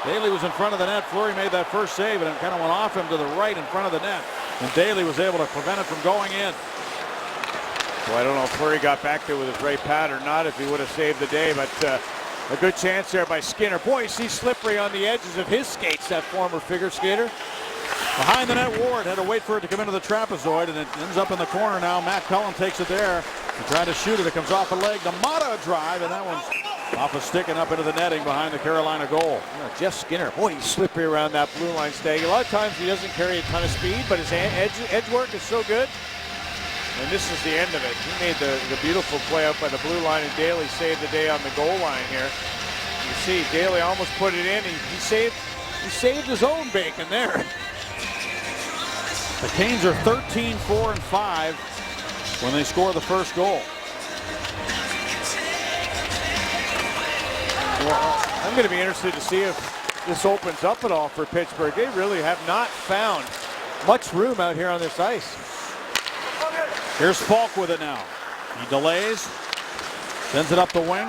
Daley was in front of the net. Fleury made that first save, and it kind of went off him to the right in front of the net. And Daley was able to prevent it from going in. Well, I don't know if Fleury got back there with his right pad or not, if he would have saved the day, but a good chance there by Skinner. Boy, he's slippery on the edges of his skates, that former figure skater. Behind the net, Ward had to wait for it to come into the trapezoid, and it ends up in the corner now. Matt Cullen takes it there. He tried to shoot it. It comes off the leg. The Mata drive, and that one's off a stick and up into the netting behind the Carolina goal. Jeff Skinner, boy, he's slippery around that blue line, Staggy. A lot of times he doesn't carry a ton of speed, but his edge work is so good. And this is the end of it. He made the beautiful play out by the blue line, and Daly saved the day on the goal line here. You see, Daly almost put it in. He saved his own bacon there. The Canes are 13-4-5 when they score the first goal. Well, I'm going to be interested to see if this opens up at all for Pittsburgh. They really have not found much room out here on this ice. Here's Falk with it now. He delays, sends it up the wing.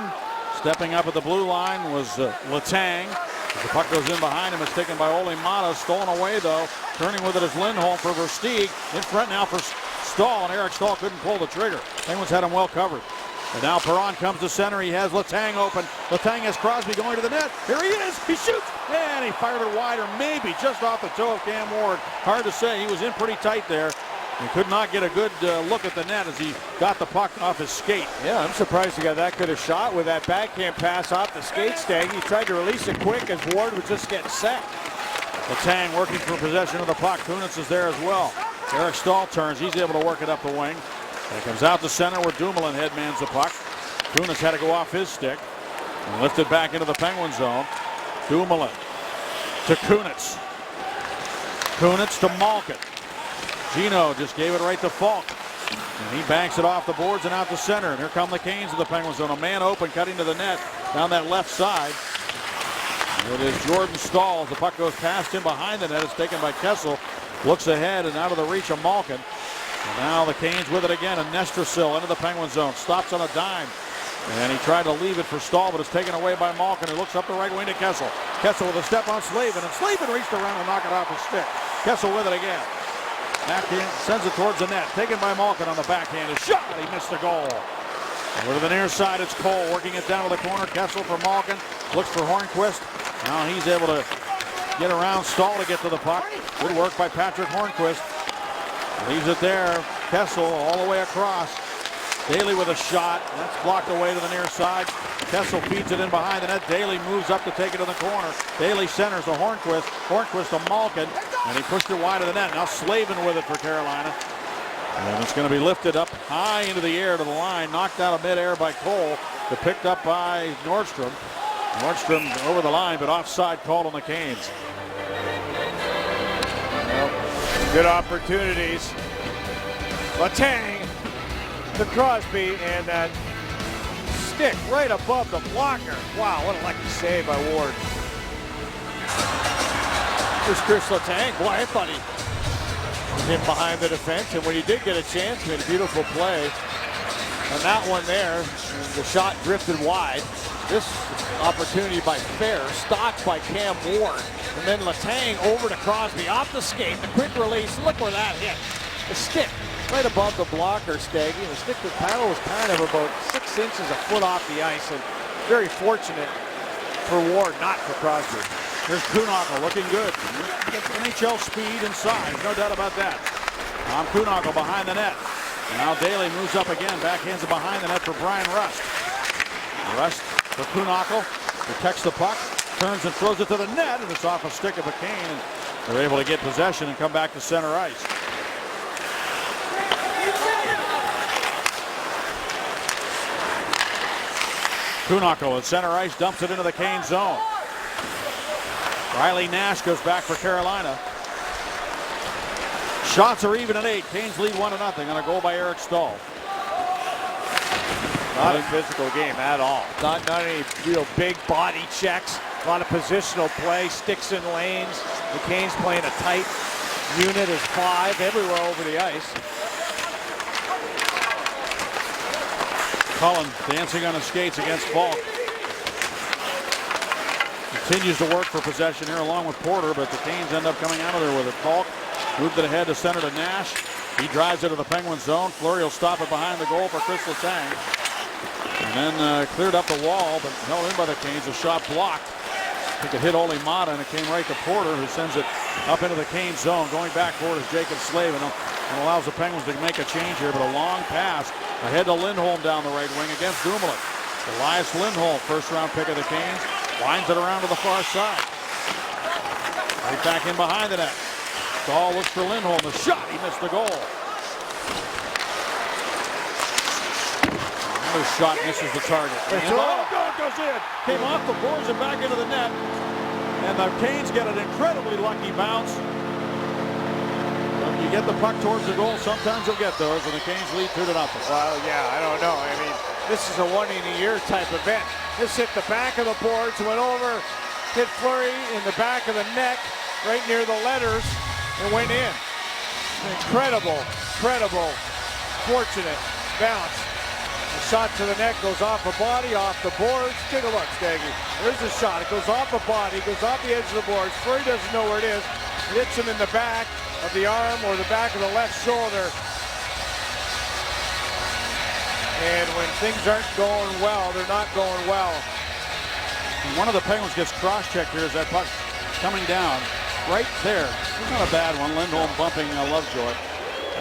Stepping up at the blue line was Letang. As the puck goes in behind him, it's taken by Ole Mata. Stolen away, though. Turning with it is Lindholm for Versteeg. In front now for Stahl, and Eric Stahl couldn't pull the trigger. Penguins had him well covered. And now Perron comes to center. He has Letang open. Letang has Crosby going to the net. Here he is. He shoots. And he fired it wide, or maybe just off the toe of Cam Ward. Hard to say. He was in pretty tight there. He could not get a good look at the net as he got the puck off his skate. Yeah, I'm surprised he got that good a shot with that backhand pass off the skate stag. He tried to release it quick as Ward was just getting set. Letang working for possession of the puck. Kunitz is there as well. Eric Stahl turns. He's able to work it up the wing. And it comes out to center where Dumoulin headmans the puck. Kunitz had to go off his stick and lift it back into the Penguin zone. Dumoulin to Kunitz. Kunitz to Malkin. Gino just gave it right to Falk. And he banks it off the boards and out to center. And here come the Canes of the Penguin zone. A man open, cutting to the net down that left side. It is Jordan Stahl. The puck goes past him behind the net. It's taken by Kessel. Looks ahead and out of the reach of Malkin. And now the Canes with it again. And Nestrasil into the Penguin zone. Stops on a dime. And he tried to leave it for Stahl, but it's taken away by Malkin. He looks up the right wing to Kessel. Kessel with a step on Slavin. And Slavin reached around and knocked it off his stick. Kessel with it again. Backhand sends it towards the net. Taken by Malkin on the backhand. A shot. He missed the goal. Over to the near side, it's Cole working it down to the corner. Kessel for Malkin. Looks for Hornquist. Now he's able to get around Stahl to get to the puck. Good work by Patrick Hornquist. Leaves it there. Kessel all the way across. Daly with a shot. That's blocked away to the near side. Kessel feeds it in behind the net. Daly moves up to take it in the corner. Daly centers to Hornquist. Hornquist to Malkin. And he pushed it wide of the net. Now Slavin with it for Carolina. And it's going to be lifted up high into the air to the line. Knocked out of midair by Cole. But picked up by Nordstrom. Nordstrom over the line, but offside called on the Canes. Well, good opportunities. Letang to Crosby, and that stick right above the blocker. Wow, what a lucky save by Ward. Here's Chris Letang. Boy, I thought he was in behind the defense, and when he did get a chance, he made a beautiful play. And that one there, the shot drifted wide. This opportunity by Fair, stopped by Cam Ward. And then Letang over to Crosby, off the skate, the quick release. Look where that hit. The stick right above the blocker, Staggy. The stick to paddle was kind of about 6 inches, a foot off the ice. And very fortunate for Ward, not for Crosby. Here's Kuhnhackl looking good. Gets NHL speed and size, no doubt about that. Tom Kuhnhackl behind the net. Now Daly moves up again, backhands it behind the net for Brian Rust. Rust for Kuhnhackl, protects the puck, turns and throws it to the net, and it's off a stick of a Kane, and they're able to get possession and come back to center ice. Kuhnhackl at center ice dumps it into the Kane zone. Riley Nash goes back for Carolina. Shots are even at 8. Canes lead 1-0 on a goal by Eric Stahl. Not a physical game at all. Not any real big body checks. A lot of positional play, sticks in lanes. The Canes playing a tight unit as 5 everywhere over the ice. Cullen dancing on his skates against Falk. Continues to work for possession here along with Porter, but the Canes end up coming out of there with it. Falk moved it ahead to center to Nash. He drives it to the Penguin zone. Fleury will stop it behind the goal for Chris Letang. And then cleared up the wall, but held in by the Canes. A shot blocked. I think it hit Ole Mata, and it came right to Porter, who sends it up into the Canes zone. Going back for it is Jacob Slavin, and allows the Penguins to make a change here, but a long pass ahead to Lindholm down the right wing against Dumoulin. Elias Lindholm, first-round pick of the Canes, winds it around to the far side. Right back in behind the net. Stahl looks for Lindholm. The shot, he missed the goal. Another shot misses the target. And it goes in. Came off the boards and back into the net. And the Canes get an incredibly lucky bounce. When you get the puck towards the goal, sometimes you'll get those, and the Canes lead 2-0. Well, yeah, I don't know. I mean, this is a one-in-a-year type event. This hit the back of the boards, went over, hit Fleury in the back of the neck, right near the letters, and went in. Incredible, fortunate bounce. The shot to the neck goes off the body, off the boards. Take a look, Staggy. There's the shot. It goes off the body, goes off the edge of the boards. Fleury doesn't know where it is. It hits him in the back of the arm or the back of the left shoulder. And when things aren't going well, they're not going well. And one of the Penguins gets cross-checked here as that puck coming down right there. It's not a bad one. Lindholm bumping Lovejoy.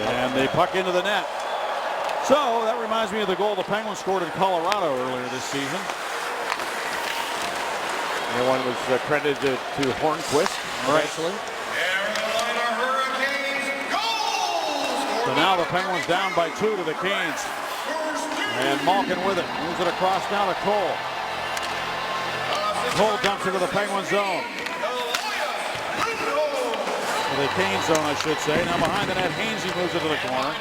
And they puck into the net. So that reminds me of the goal the Penguins scored in Colorado earlier this season. And one was credited to Hornquist. Right. So now the Penguins down by 2 to the Canes. And Malkin with it. Moves it across now to Cole. Cole dumps into the Penguin zone. The Canes zone, I should say. Now behind the net, Hainsey moves it to the corner.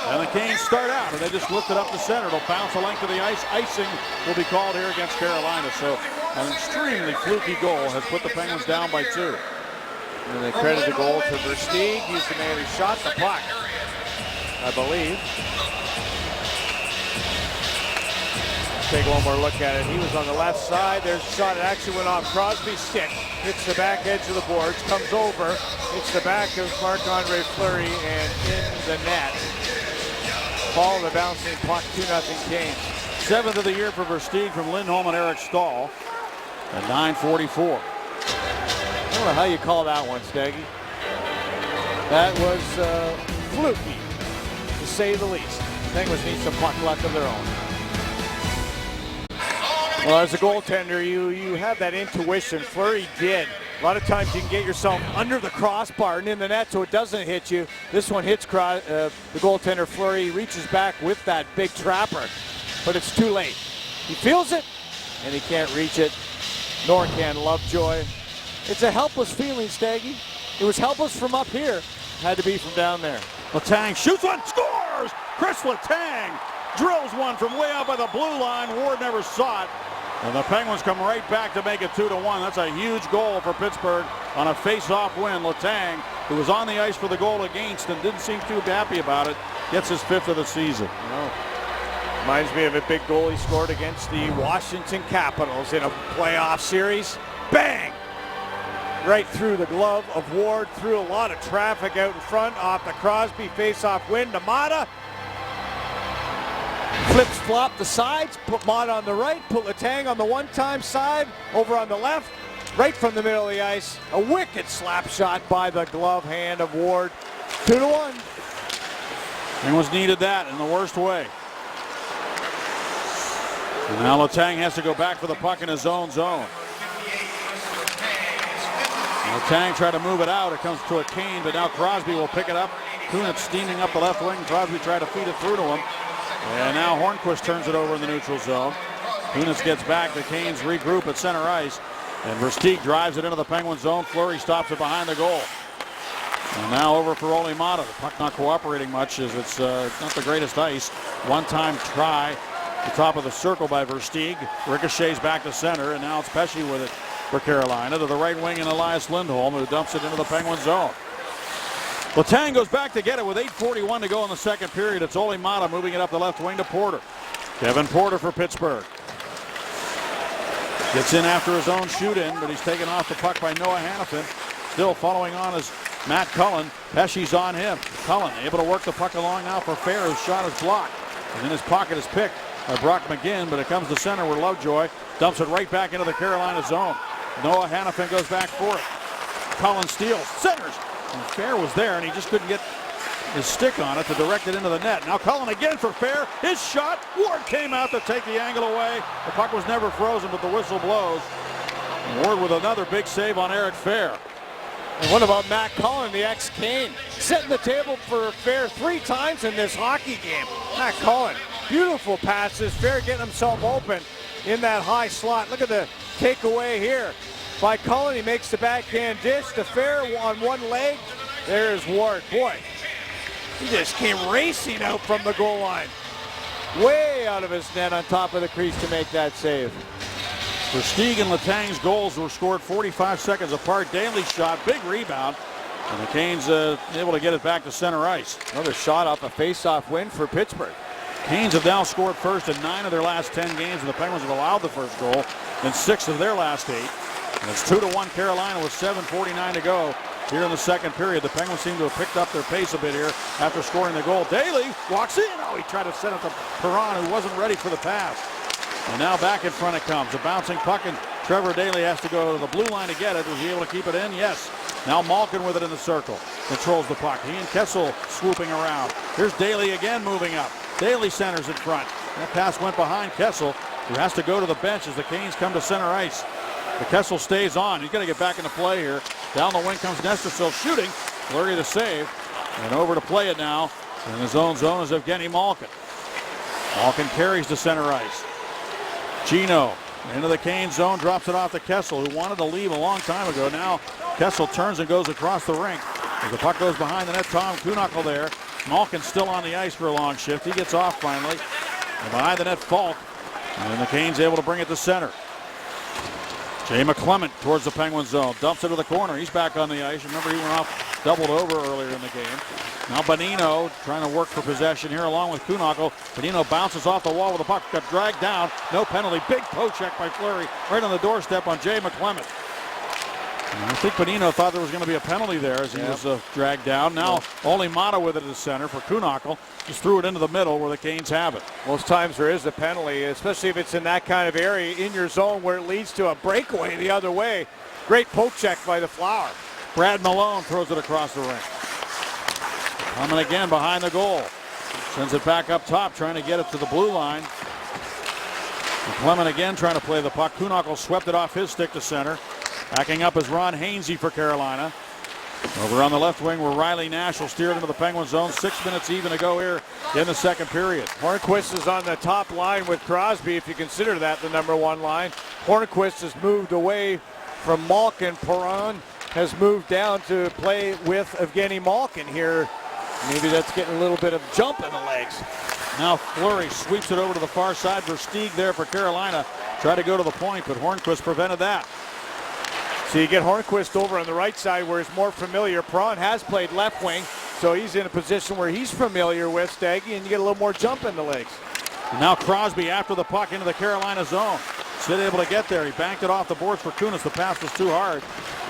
And the Canes start out, and they just lift it up the center. It'll bounce the length of the ice. Icing will be called here against Carolina. So an extremely fluky goal has put the Penguins down by 2. And they credit the goal to Versteeg. He's the man who shot the puck, I believe. Take one more look at it. He was on the left side. There's a shot. It actually went off Crosby's stick. Hits the back edge of the boards. Comes over. Hits the back of Marc-Andre Fleury and in the net. Ball the bouncing puck. 2-0 Canes. 7th of the year for Versteeg from Lindholm and Eric Stahl at 9:44. I don't know how you call that one, Staggy. That was fluky, to say the least. Penguins need some puck luck of their own. Well, as a goaltender, you have that intuition. Fleury did. A lot of times you can get yourself under the crossbar and in the net so it doesn't hit you. This one hits the goaltender. Fleury reaches back with that big trapper, but it's too late. He feels it, and he can't reach it, nor can Lovejoy. It's a helpless feeling, Staggy. It was helpless from up here. Had to be from down there. Letang shoots one, scores! Chris Letang drills one from way out by the blue line. Ward never saw it. And the Penguins come right back to make it 2-1. That's a huge goal for Pittsburgh on a face-off win. Letang, who was on the ice for the goal against and didn't seem too happy about it, gets his 5th of the season. Reminds me of a big goal he scored against the Washington Capitals in a playoff series. Bang! Right through the glove of Ward, through a lot of traffic out in front, off the Crosby face-off win to Mata. Flips flop the sides, put Mata on the right, put Letang on the one-time side, over on the left, right from the middle of the ice. A wicked slap shot by the glove hand of Ward. 2-1. Penguins needed that in the worst way. And now Letang has to go back for the puck in his own zone. Letang tried to move it out. It comes to a Kane, but now Crosby will pick it up. Kunitz steaming up the left wing. Crosby tried to feed it through to him. And now Hornquist turns it over in the neutral zone. Kunitz gets back. The Canes regroup at center ice. And Versteeg drives it into the Penguin zone. Fleury stops it behind the goal. And now over for Ole Mata. The puck not cooperating much as it's not the greatest ice. One-time try. The top of the circle by Versteeg. Ricochets back to center. And now it's Pesce with it for Carolina. To the right wing and Elias Lindholm, who dumps it into the Penguin zone. Letang goes back to get it with 8:41 to go in the second period. It's Ole Mata moving it up the left wing to Porter. Kevin Porter for Pittsburgh. Gets in after his own shoot-in, but he's taken off the puck by Noah Hannafin. Still following on is Matt Cullen. Pesce's on him. Cullen able to work the puck along now for Fair, whose shot is blocked. And in his pocket is picked by Brock McGinn, but it comes to center where Lovejoy dumps it right back into the Carolina zone. Noah Hannafin goes back for it. Cullen steals, centers. And Fair was there, and he just couldn't get his stick on it to direct it into the net. Now Cullen again for Fair. His shot. Ward came out to take the angle away. The puck was never frozen, but the whistle blows. And Ward with another big save on Eric Fair. And what about Matt Cullen, the ex-Cane, setting the table for Fair 3 times in this hockey game. Matt Cullen, beautiful passes. Fair getting himself open in that high slot. Look at the takeaway here by Cullen. He makes the backhand dish to Fair on one leg. There's Ward. Boy, he just came racing out from the goal line. Way out of his net on top of the crease to make that save. Versteeg and Letang's goals were scored 45 seconds apart. Daly's shot, big rebound. And the Canes able to get it back to center ice. Another shot off a face-off win for Pittsburgh. Canes have now scored first in 9 of their last 10 games, and the Penguins have allowed the first goal in 6 of their last 8. And it's 2-1 Carolina with 7:49 to go here in the second period. The Penguins seem to have picked up their pace a bit here after scoring the goal. Daly walks in. Oh, he tried to send it to Perron, who wasn't ready for the pass. And now back in front it comes. A bouncing puck, and Trevor Daly has to go to the blue line to get it. Was he able to keep it in? Yes. Now Malkin with it in the circle. Controls the puck. He and Kessel swooping around. Here's Daly again moving up. Daly centers in front. That pass went behind Kessel, who has to go to the bench as the Canes come to center ice. The Kessel stays on. He's going to get back into play here. Down the wing comes Nesterville shooting. Fleury the save. And over to play it now. In his own zone is Evgeny Malkin. Malkin carries to center ice. Gino into the Canes zone, drops it off to Kessel, who wanted to leave a long time ago. Now Kessel turns and goes across the rink. As the puck goes behind the net, Tom Kuhnhackl there. Malkin still on the ice for a long shift. He gets off finally. And behind the net, Falk. And the Canes able to bring it to center. Jay McClement towards the Penguin zone. Dumps it to the corner. He's back on the ice. Remember, he went off, doubled over earlier in the game. Now Bonino trying to work for possession here along with Kuhnhackl. Bonino bounces off the wall with the puck. Got dragged down. No penalty. Big poke check by Fleury right on the doorstep on Jay McClement. And I think Bonino thought there was going to be a penalty there as he was dragged down. Now only Mata with it at the center for Kuhnhackl. Just threw it into the middle where the Canes have it. Most times there is a penalty, especially if it's in that kind of area in your zone where it leads to a breakaway the other way. Great poke check by the Flower. Brad Malone throws it across the ring. Coming again behind the goal. Sends it back up top, trying to get it to the blue line. McClement again trying to play the puck. Kuhnhackl swept it off his stick to center. Backing up is Ron Hainsey for Carolina. Over on the left wing where Riley Nash will steer it into the Penguin zone. 6 minutes even to go here in the second period. Hornquist is on the top line with Crosby, if you consider that the number 1 line. Hornquist has moved away from Malkin. Perron has moved down to play with Evgeny Malkin here. Maybe that's getting a little bit of jump in the legs. Now Fleury sweeps it over to the far side. Versteeg there for Carolina. Tried to go to the point, but Hornquist prevented that. So you get Hornquist over on the right side where he's more familiar. Perron has played left wing, so he's in a position where he's familiar with Staggy, and you get a little more jump in the legs. And now Crosby after the puck into the Carolina zone. Sid able to get there. He banked it off the boards for Kunis. The pass was too hard.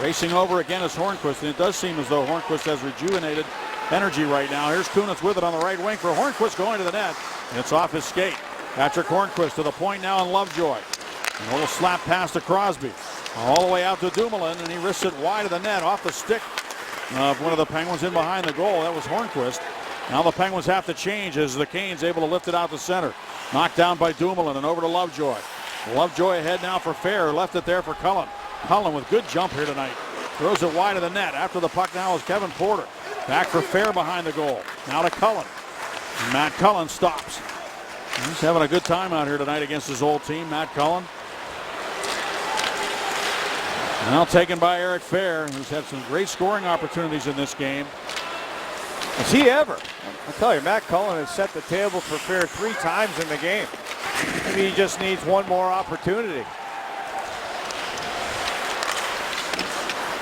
Racing over again is Hornquist, and it does seem as though Hornquist has rejuvenated energy right now. Here's Kunis with it on the right wing for Hornquist going to the net. And it's off his skate. Patrick Hornquist to the point now in Lovejoy. And a little slap pass to Crosby. All the way out to Dumoulin, and he risks it wide of the net off the stick of one of the Penguins in behind the goal. That was Hornquist. Now the Penguins have to change as the Canes able to lift it out the center. Knocked down by Dumoulin and over to Lovejoy. Lovejoy ahead now for Fair. Left it there for Cullen. Cullen with good jump here tonight. Throws it wide of the net. After the puck now is Kevin Porter. Back for Fair behind the goal. Now to Cullen. And Matt Cullen stops. He's having a good time out here tonight against his old team, Matt Cullen. Now taken by Eric Fair, who's had some great scoring opportunities in this game. Has he ever? I tell you, Matt Cullen has set the table for Fair 3 times in the game. Maybe he just needs one more opportunity.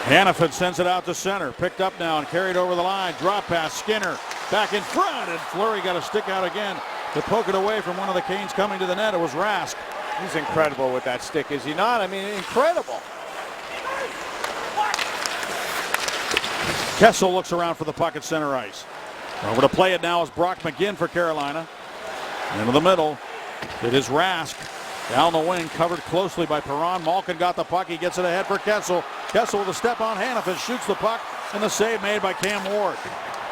Hannafin sends it out to center. Picked up now and carried over the line. Drop pass, Skinner back in front, and Fleury got a stick out again to poke it away from one of the Canes coming to the net. It was Rask. He's incredible with that stick, is he not? I mean, incredible. Kessel looks around for the puck at center ice. Over to play it now is Brock McGinn for Carolina. Into the middle. It is Rask. Down the wing, covered closely by Perron. Malkin got the puck. He gets it ahead for Kessel. Kessel with a step on Hanifin, shoots the puck, and the save made by Cam Ward.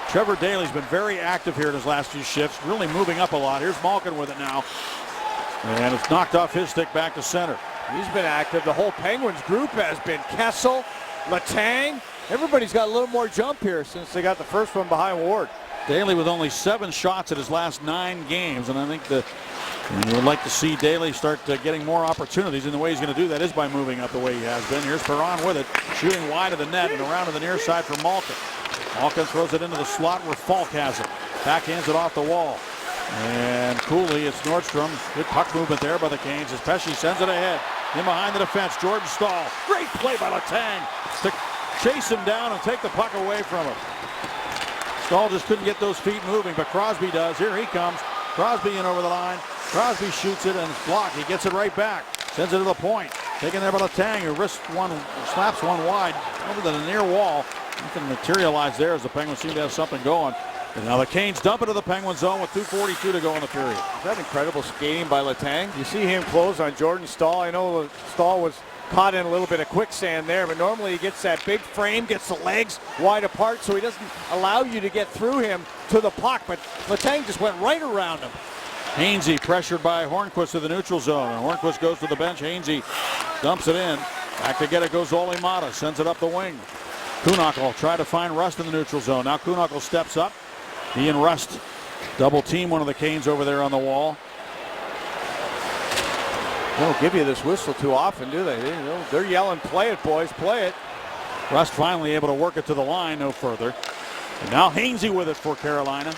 Trevor Daley's been very active here in his last few shifts, really moving up a lot. Here's Malkin with it now. And it's knocked off his stick back to center. He's been active. The whole Penguins group has been. Kessel, Letang. Everybody's got a little more jump here since they got the first one behind Ward. Daley with only 7 shots at his last 9 games, and I think you would like to see Daley start getting more opportunities, and the way he's going to do that is by moving up the way he has been. Here's Perron with it, shooting wide of the net and around to the near side for Malkin. Malkin throws it into the slot where Falk has it. Backhands it off the wall. And coolly, it's Nordstrom. Good puck movement there by the Canes as Pesce sends it ahead. In behind the defense, Jordan Staal. Great play by Letang to chase him down and take the puck away from him. Staal just couldn't get those feet moving, but Crosby does. Here he comes. Crosby in over the line. Crosby shoots it and it's blocked. He gets it right back. Sends it to the point. Taken there by Letang, who slaps one wide over the near wall. Nothing materialized there as the Penguins seem to have something going. And now the Canes dump into the Penguin zone with 2:42 to go in the period. Is that incredible skating by Letang? You see him close on Jordan Staal. I know Staal was caught in a little bit of quicksand there, but normally he gets that big frame, gets the legs wide apart, so he doesn't allow you to get through him to the puck. But Letang just went right around him. Hainsey pressured by Hornquist to the neutral zone. And Hornquist goes to the bench. Hainsey dumps it in. Back to get it goes Olli Maatta. Sends it up the wing. Kuhnhackl try to find Rust in the neutral zone. Now Kuhnhackl steps up. He and Rust double team one of the Canes over there on the wall. They don't give you this whistle too often, do they? They're yelling, play it, boys, play it. Rust finally able to work it to the line no further. And now Hainsey with it for Carolina.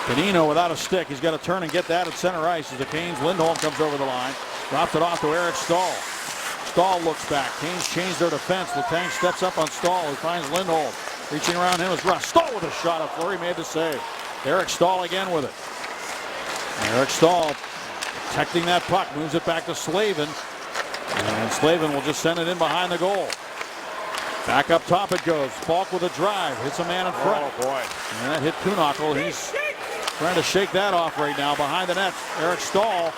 Canino without a stick. He's got to turn and get that at center ice as the Canes. Lindholm comes over the line. Drops it off to Eric Staal. Staal looks back. Canes change their defense. Letang steps up on Staal. He finds Lindholm. Reaching around him is Rust. Staal with a shot. A Fleury made the save. Eric Staal again with it. Eric Staal protecting that puck. Moves it back to Slavin. And Slavin will just send it in behind the goal. Back up top it goes. Falk with a drive. Hits a man in front. Oh, boy. And that hit Kuhnhackl. He's trying to shake that off right now behind the net. Eric Staal.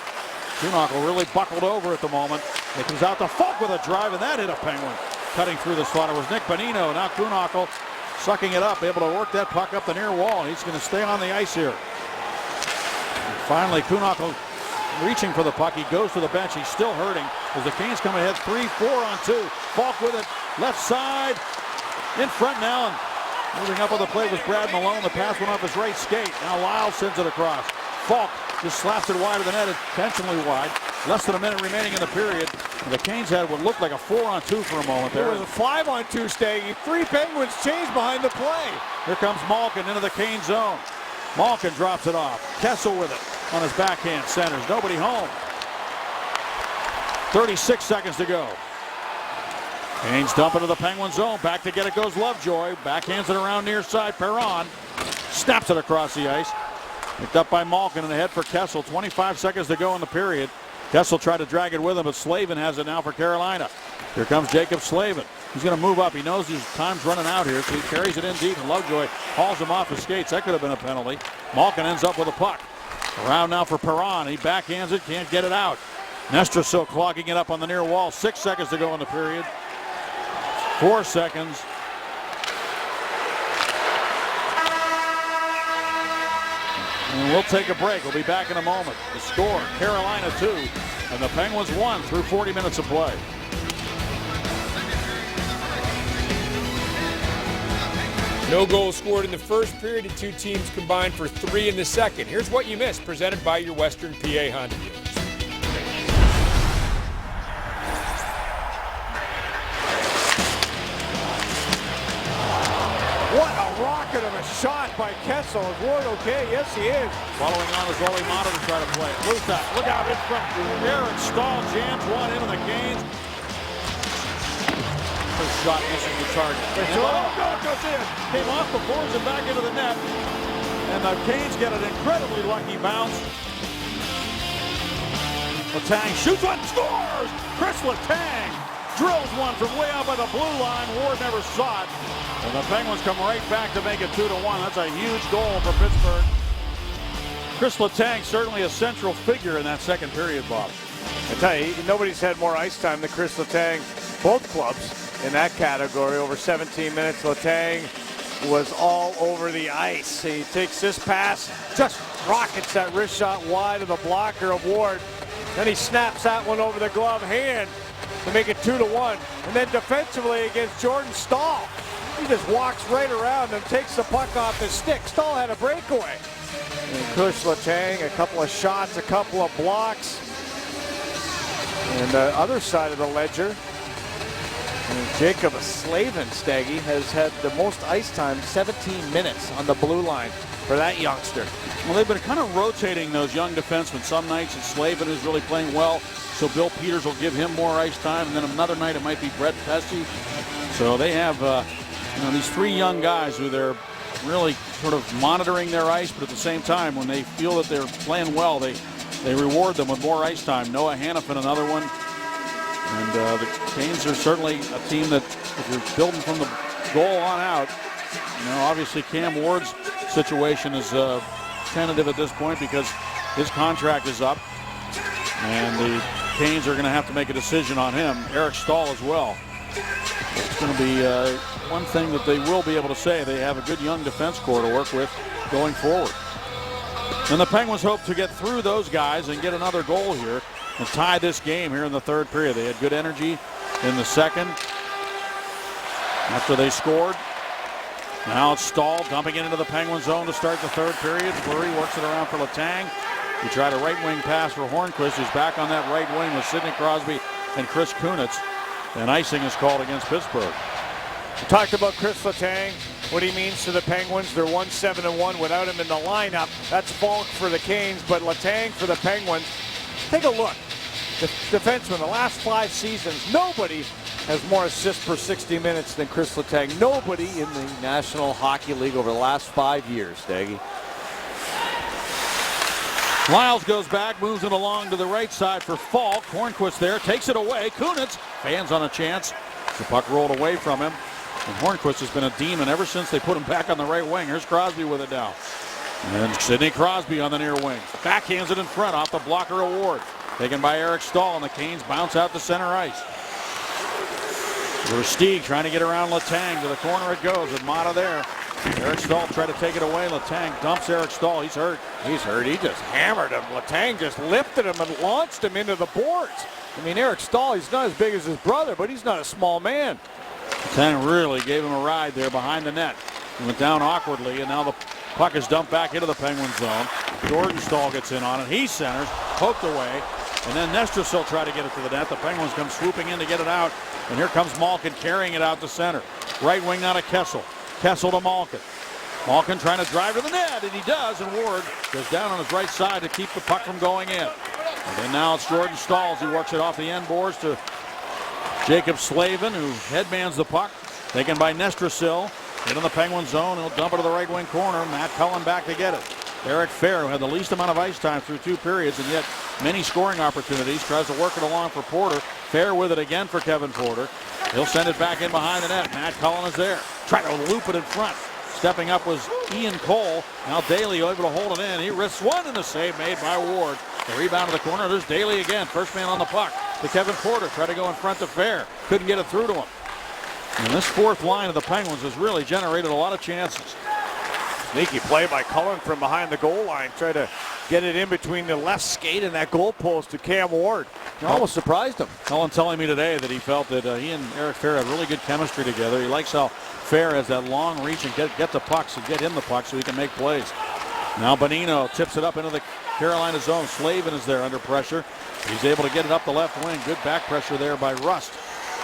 Kuhnhackl really buckled over at the moment. It comes out to Falk with a drive, and that hit a Penguin. Cutting through the slot. It was Nick Bonino. Now Kuhnhackl sucking it up, able to work that puck up the near wall. He's going to stay on the ice here. And finally, Kuhnhackl reaching for the puck. He goes to the bench. He's still hurting as the Canes come ahead 3-4 on 2. Falk with it. Left side. In front now. And moving up on the play was Brad Malone. The pass went off his right skate. Now Lyle sends it across. Falk just slaps it wide of the net, intentionally wide. Less than a minute remaining in the period. And the Canes had what looked like a 4-on-2 for a moment there. It was a 5-on-2 stay. 3 Penguins changed behind the play. Here comes Malkin into the Canes zone. Malkin drops it off. Kessel with it on his backhand centers. Nobody home. 36 seconds to go. Canes dump into the Penguin zone. Back to get it goes Lovejoy. Backhands it around near side. Perron snaps it across the ice. Picked up by Malkin and ahead for Kessel. 25 seconds to go in the period. Kessel tried to drag it with him, but Slavin has it now for Carolina. Here comes Jacob Slavin. He's going to move up. He knows his time's running out here, so he carries it in deep, and Lovejoy hauls him off his skates. That could have been a penalty. Malkin ends up with a puck. Around now for Perron. He backhands it, can't get it out. Nestrasil clogging it up on the near wall. 6 seconds to go in the period. 4 seconds. And we'll take a break. We'll be back in a moment. The score, Carolina 2, and the Penguins 1 through 40 minutes of play. No goals scored in the first period. The two teams combined for 3 in the second. Here's what you missed, presented by your Western PA Honda dealers. What a rocket of a shot by Kessel. Is Ward okay? Yes, he is. Following on is Olli Maatta to try to play it. Lusak, look out in front. Eric Staal jams one into the Canes. First shot misses the target. It goes in. Came off the boards and back into the net. And the Canes get an incredibly lucky bounce. Letang shoots one, scores! Chris Letang drills one from way out by the blue line. Ward never saw it. And the Penguins come right back to make it 2-1. That's a huge goal for Pittsburgh. Chris Letang certainly a central figure in that second period, Bob. I tell you, nobody's had more ice time than Chris Letang. Both clubs in that category, over 17 minutes. Letang was all over the ice. He takes this pass, just rockets that wrist shot wide of the blocker of Ward. Then he snaps that one over the glove hand to make it 2-1. And then defensively against Jordan Staal, he just walks right around and takes the puck off his stick. Staal had a breakaway. And Chris Letang, a couple of shots, a couple of blocks. And the other side of the ledger, Jacob Slavin, Staggy, has had the most ice time, 17 minutes on the blue line for that youngster. Well, they've been kind of rotating those young defensemen. Some nights it's Slavin who's really playing well, so Bill Peters will give him more ice time, and then another night it might be Brett Pesce. So they have these three young guys who they're really sort of monitoring their ice, but at the same time, when they feel that they're playing well, they reward them with more ice time. Noah Hannafin, another one. And the Canes are certainly a team that, if you're building from the goal on out, obviously Cam Ward's situation is tentative at this point because his contract is up. And the Canes are going to have to make a decision on him. Eric Staal as well. It's going to be one thing that they will be able to say. They have a good young defense corps to work with going forward. And the Penguins hope to get through those guys and get another goal here and tie this game here in the third period. They had good energy in the second after they scored. Now it's Staal dumping it into the Penguin zone to start the third period. Fleury works it around for Letang. He tried a right wing pass for Hornqvist, who's back on that right wing with Sidney Crosby and Chris Kunitz. And icing is called against Pittsburgh. We talked about Chris Letang, what he means to the Penguins. They're 1-7-1 without him in the lineup. That's Falk for the Canes, but Letang for the Penguins. Take a look. The defenseman, the last 5 seasons, nobody has more assists per 60 minutes than Chris Letang. Nobody in the National Hockey League over the last 5 years, Staggy. Lyles goes back, moves it along to the right side for Falk. Hornqvist there, takes it away. Kunitz, fans on a chance. The puck rolled away from him. And Hornqvist has been a demon ever since they put him back on the right wing. Here's Crosby with it now. And Sidney Crosby on the near wing. Backhands it in front off the blocker of Ward. Taken by Eric Staal, and the Canes bounce out to center ice. Versteeg trying to get around Letang. To the corner it goes with Mata there. Eric Staal tried to take it away. Letang dumps Eric Staal. He's hurt. He's hurt. He just hammered him. Letang just lifted him and launched him into the boards. I mean, Eric Staal, he's not as big as his brother, but he's not a small man. Letang really gave him a ride there behind the net. He went down awkwardly, and now the puck is dumped back into the Penguin zone. Jordan Staal gets in on it. He centers, poked away, and then Nestrasil tried to get it to the net. The Penguins come swooping in to get it out, and here comes Malkin carrying it out to center. Right wing out of Kessel. Kessel to Malkin. Malkin trying to drive to the net, and he does, and Ward goes down on his right side to keep the puck from going in. And then now it's Jordan Staal as he works it off the end boards to Jacob Slavin, who headmans the puck. Taken by Nestrasil. Hit in the Penguin zone. He'll dump it to the right wing corner. Matt Cullen back to get it. Eric Fair, who had the least amount of ice time through 2 periods and yet many scoring opportunities, tries to work it along for Porter. Fair with it again for Kevin Porter. He'll send it back in behind the net. Matt Cullen is there. Try to loop it in front. Stepping up was Ian Cole. Now Daly able to hold it in. He risks one and a save made by Ward. The rebound to the corner. There's Daly again. First man on the puck. To Kevin Porter. Try to go in front to Fair. Couldn't get it through to him. And this fourth line of the Penguins has really generated a lot of chances. Sneaky play by Cullen from behind the goal line. Try to get it in between the left skate and that goal post to Cam Ward. It almost surprised him. Cullen telling me today that he felt that he and Eric Fair have really good chemistry together. He likes how Fair has that long reach and get the pucks and get in the puck so he can make plays. Now Bonino tips it up into the Carolina zone. Slavin is there under pressure. He's able to get it up the left wing. Good back pressure there by Rust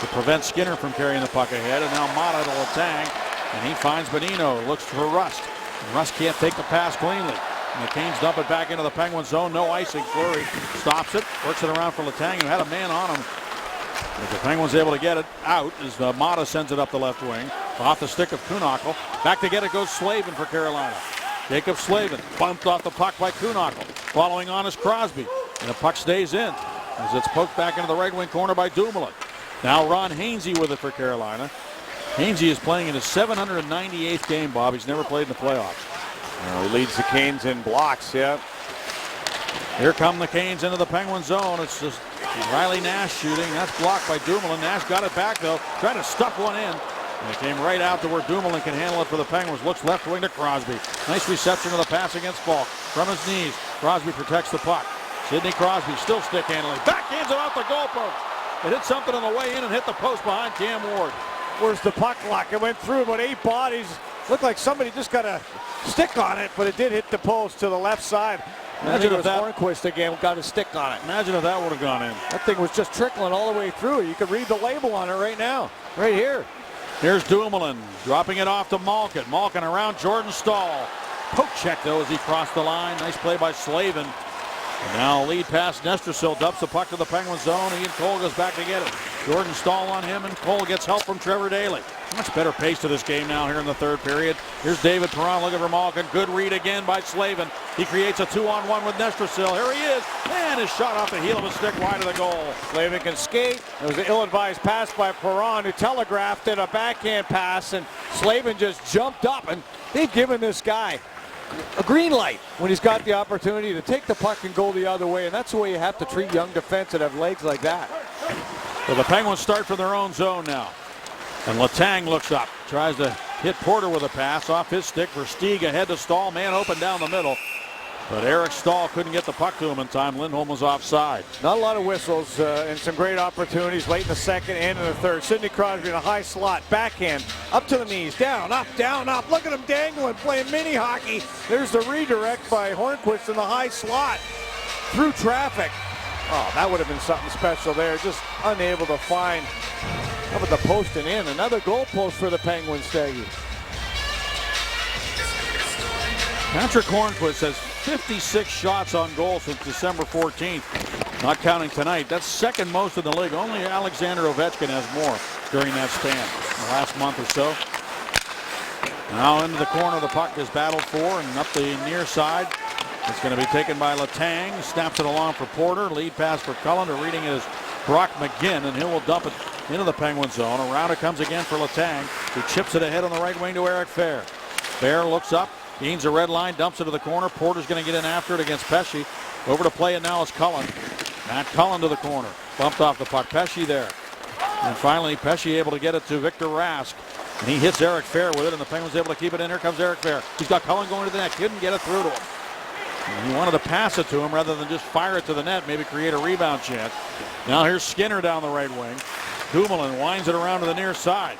to prevent Skinner from carrying the puck ahead. And now Mata to Letang, and he finds Bonino. Looks for Rust. And Rust can't take the pass cleanly. And the Canes dump it back into the Penguin zone. No icing. Fleury stops it. Works it around for Letang, who had a man on him. But the Penguins able to get it out as Mata sends it up the left wing. Off the stick of Kuhnhackl. Back to get it goes Slavin for Carolina. Jacob Slavin bumped off the puck by Kuhnhackl. Following on is Crosby. And the puck stays in as it's poked back into the right wing corner by Dumoulin. Now Ron Hainsey with it for Carolina. Hainsey is playing in his 798th game, Bob. He's never played in the playoffs. He leads the Canes in blocks, yeah. Here come the Canes into the Penguin zone. It's just Riley Nash shooting. That's blocked by Dumoulin. Nash got it back, though. Tried to stuff one in. And it came right out to where Dumoulin can handle it for the Penguins. Looks left wing to Crosby. Nice reception of the pass against Falk. From his knees, Crosby protects the puck. Sidney Crosby still stick handling. Backhands it off the goalpost. It hit something on the way in and hit the post behind Cam Ward. Where's the puck lock? It went through about 8 bodies. Looked like somebody just got a stick on it, but it did hit the post to the left side. Imagine if that Hornquist again got a stick on it. Imagine if that would have gone in. That thing was just trickling all the way through. You could read the label on it right now. Right here. Here's Dumoulin dropping it off to Malkin. Malkin around Jordan Staal. Poke check, though, as he crossed the line. Nice play by Slavin. And now lead pass. Nestersil dumps the puck to the Penguin zone. Ian Cole goes back to get it. Jordan Staal on him, and Cole gets help from Trevor Daley. Much better pace to this game now here in the third period. Here's David Perron looking for Malkin. Good read again by Slavin. He creates a 2-on-1 with Nestersil. Here he is. And his shot off the heel of a stick wide of the goal. Slavin can skate. It was an ill-advised pass by Perron, who telegraphed it, a backhand pass, and Slavin just jumped up. And they've given this guy a green light when he's got the opportunity to take the puck and go the other way, and that's the way you have to treat young defense that have legs like that. So the Penguins start from their own zone now. And Letang looks up, tries to hit Porter with a pass off his stick for Stieg ahead to Staal, man open down the middle. But Eric Staal couldn't get the puck to him in time. Lindholm was offside. Not a lot of whistles and some great opportunities late in the second and in the third. Sidney Crosby in a high slot, backhand, up to the knees, down, up, down, up. Look at him dangling, playing mini hockey. There's the redirect by Hornquist in the high slot through traffic. Oh, that would have been something special there. Just unable to find. How about the post and in? Another goal post for the Penguins, Staggy. Patrick Hornquist has 56 shots on goal since December 14th, not counting tonight. That's second most in the league. Only Alexander Ovechkin has more during that span, the last month or so. Now into the corner, the puck is battled for, and up the near side. It's going to be taken by Letang. Snaps it along for Porter. Lead pass for Cullen. Reading it is Brock McGinn, and he will dump it into the Penguin zone. Around it comes again for Letang, who chips it ahead on the right wing to Eric Fair. Fair looks up. Gains a red line, dumps it to the corner. Porter's going to get in after it against Pesce. Over to play it now is Cullen. Matt Cullen to the corner. Bumped off the puck. Pesce there. And finally, Pesce able to get it to Victor Rask. And he hits Eric Fair with it, and the Penguins able to keep it in. Here comes Eric Fair. He's got Cullen going to the net. Couldn't get it through to him. And he wanted to pass it to him rather than just fire it to the net, maybe create a rebound chance. Now here's Skinner down the right wing. Dumoulin winds it around to the near side.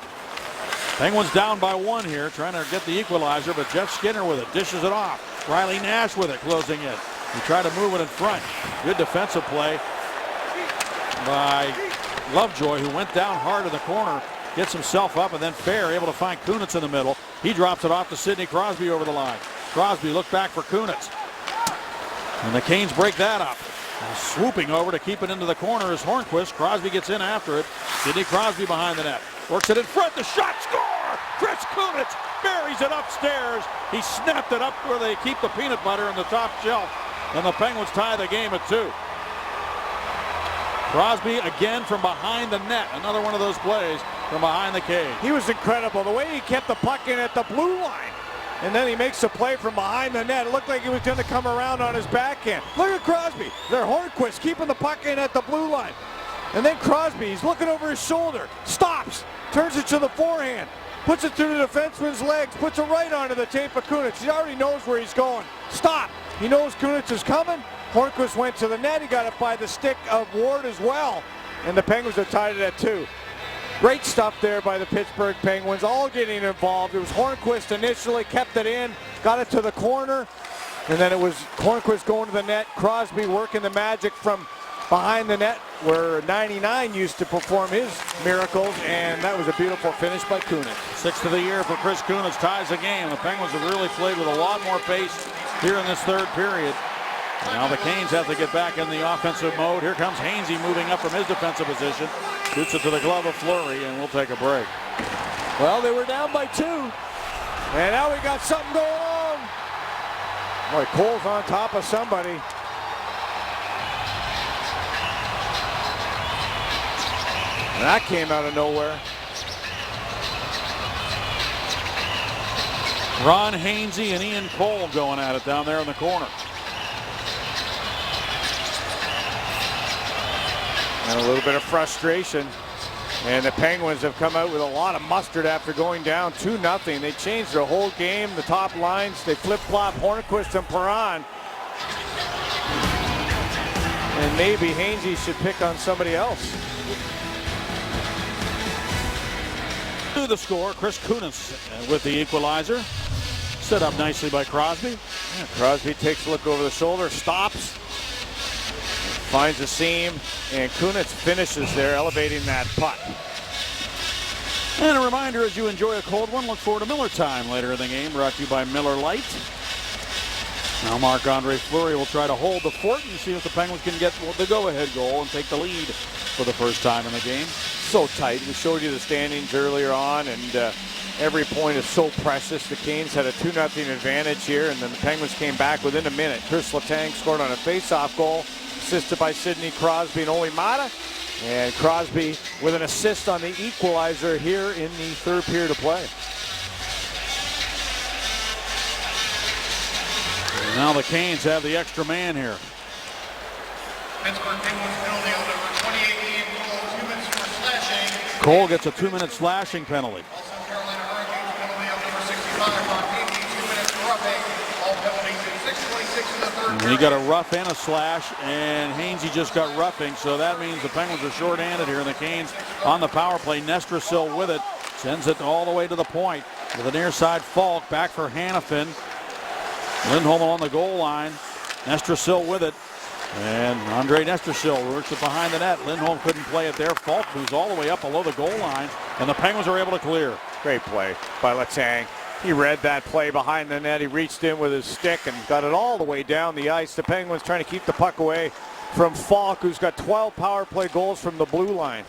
Penguins down by 1 here, trying to get the equalizer, but Jeff Skinner with it, dishes it off. Riley Nash with it, closing in. He tried to move it in front. Good defensive play by Lovejoy, who went down hard in the corner, gets himself up, and then Fair able to find Kunitz in the middle. He drops it off to Sidney Crosby over the line. Crosby looked back for Kunitz. And the Canes break that up. And swooping over to keep it into the corner is Hornquist. Crosby gets in after it. Sidney Crosby behind the net. Works it in front. The shot, score! Chris Kunitz buries it upstairs. He snapped it up where they keep the peanut butter in the top shelf. And the Penguins tie the game at 2. Crosby again from behind the net. Another one of those plays from behind the cage. He was incredible. The way he kept the puck in at the blue line. And then he makes a play from behind the net. It looked like he was going to come around on his backhand. Look at Crosby. They're Hornquist keeping the puck in at the blue line. And then Crosby, he's looking over his shoulder. Stops. Turns it to the forehand. Puts it through the defenseman's legs. Puts it right onto the tape of Kunitz. He already knows where he's going. Stop. He knows Kunitz is coming. Hornquist went to the net. He got it by the stick of Ward as well. And the Penguins are tied at 2. Great stuff there by the Pittsburgh Penguins, all getting involved. It was Hornquist initially, kept it in, got it to the corner, and then it was Hornquist going to the net, Crosby working the magic from behind the net where 99 used to perform his miracles, and that was a beautiful finish by Kunitz. 6th of the year for Chris Kunitz, ties the game. The Penguins have really played with a lot more pace here in this third period. Now the Canes have to get back in the offensive mode. Here comes Hainsey moving up from his defensive position. Shoots it to the glove of Fleury, and we'll take a break. Well, they were down by 2. And now we got something going on. Boy, Cole's on top of somebody. And that came out of nowhere. Ron Hainsey and Ian Cole going at it down there in the corner. And a little bit of frustration. And the Penguins have come out with a lot of mustard after going down 2-0. They changed their whole game. The top lines, they flip-flop Hornquist and Perron. And maybe Hainsey should pick on somebody else. To the score, Chris Kunitz with the equalizer. Set up nicely by Crosby. Yeah, Crosby takes a look over the shoulder, stops, finds a seam, and Kunitz finishes there, elevating that puck. And a reminder, as you enjoy a cold one, look forward to Miller Time later in the game, brought to you by Miller Lite. Now Marc-Andre Fleury will try to hold the fort and see if the Penguins can get the go-ahead goal and take the lead for the first time in the game. So tight. We showed you the standings earlier on, and every point is so precious. The Canes had a 2-0 advantage here, and then the Penguins came back within a minute. Chris Letang scored on a face-off goal, assisted by Sidney Crosby and Ole Mata. And Crosby with an assist on the equalizer here in the third period of play. And now the Canes have the extra man here. Pittsburgh Penguins penalty on number 28, Ian Cole, 2 minutes for slashing. Cole gets a 2-minute slashing penalty. Also Carolina Hurricanes penalty on number 65, Ron Hainsey, 2 minutes for roughing. All penalties in 6:26 in the third And period. he got a rough and a slash, and Hainsey just got roughing, so that means the Penguins are shorthanded here, and the Canes on the power play. Nestrasil with it, sends it all the way to the point. To the near side, Falk back for Hanifin. Lindholm on the goal line. Nestrasil with it. And Andre Nestrasil works it behind the net. Lindholm couldn't play it there. Falk moves all the way up below the goal line, and the Penguins are able to clear. Great play by Letang. He read that play behind the net. He reached in with his stick and got it all the way down the ice. The Penguins trying to keep the puck away from Falk, who's got 12 power play goals from the blue line.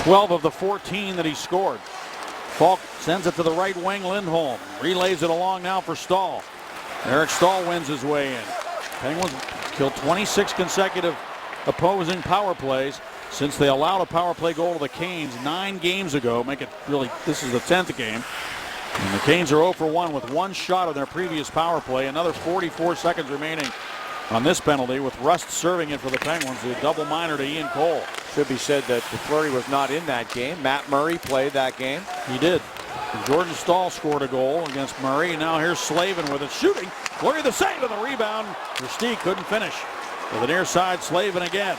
12 of the 14 that he scored. Falk sends it to the right wing. Lindholm relays it along now for Stahl. Eric Stahl wins his way in. Penguins killed 26 consecutive opposing power plays since they allowed a power play goal to the Canes 9 games ago. Make it really, this is the 10th game. And the Canes are 0 for 1 with one shot on their previous power play. Another 44 seconds remaining on this penalty, with Rust serving it for the Penguins. A double minor to Ian Cole. Should be said that Fleury was not in that game. Matt Murray played that game. He did. And Jordan Stahl scored a goal against Murray. Now here's Slavin with it, shooting. Fleury the save and the rebound. Versteeg couldn't finish. To the near side, Slavin again.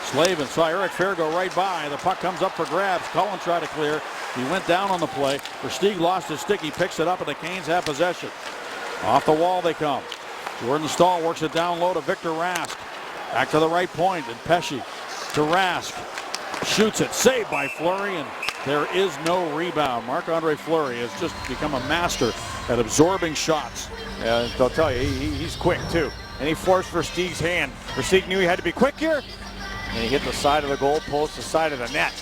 Slavin saw Eric Fair go right by. The puck comes up for grabs. Cullen tried to clear. He went down on the play. Versteeg lost his stick. He picks it up, and the Canes have possession. Off the wall they come. Jordan Stahl works it down low to Victor Rask. Back to the right point, and Pesce to Rask. Shoots it, saved by Fleury, and there is no rebound. Marc-Andre Fleury has just become a master at absorbing shots. Yeah, I'll tell you, he's quick too. And he forced Versteeg's hand. Versteeg knew he had to be quick here, and he hit the side of the goal post, the side of the net.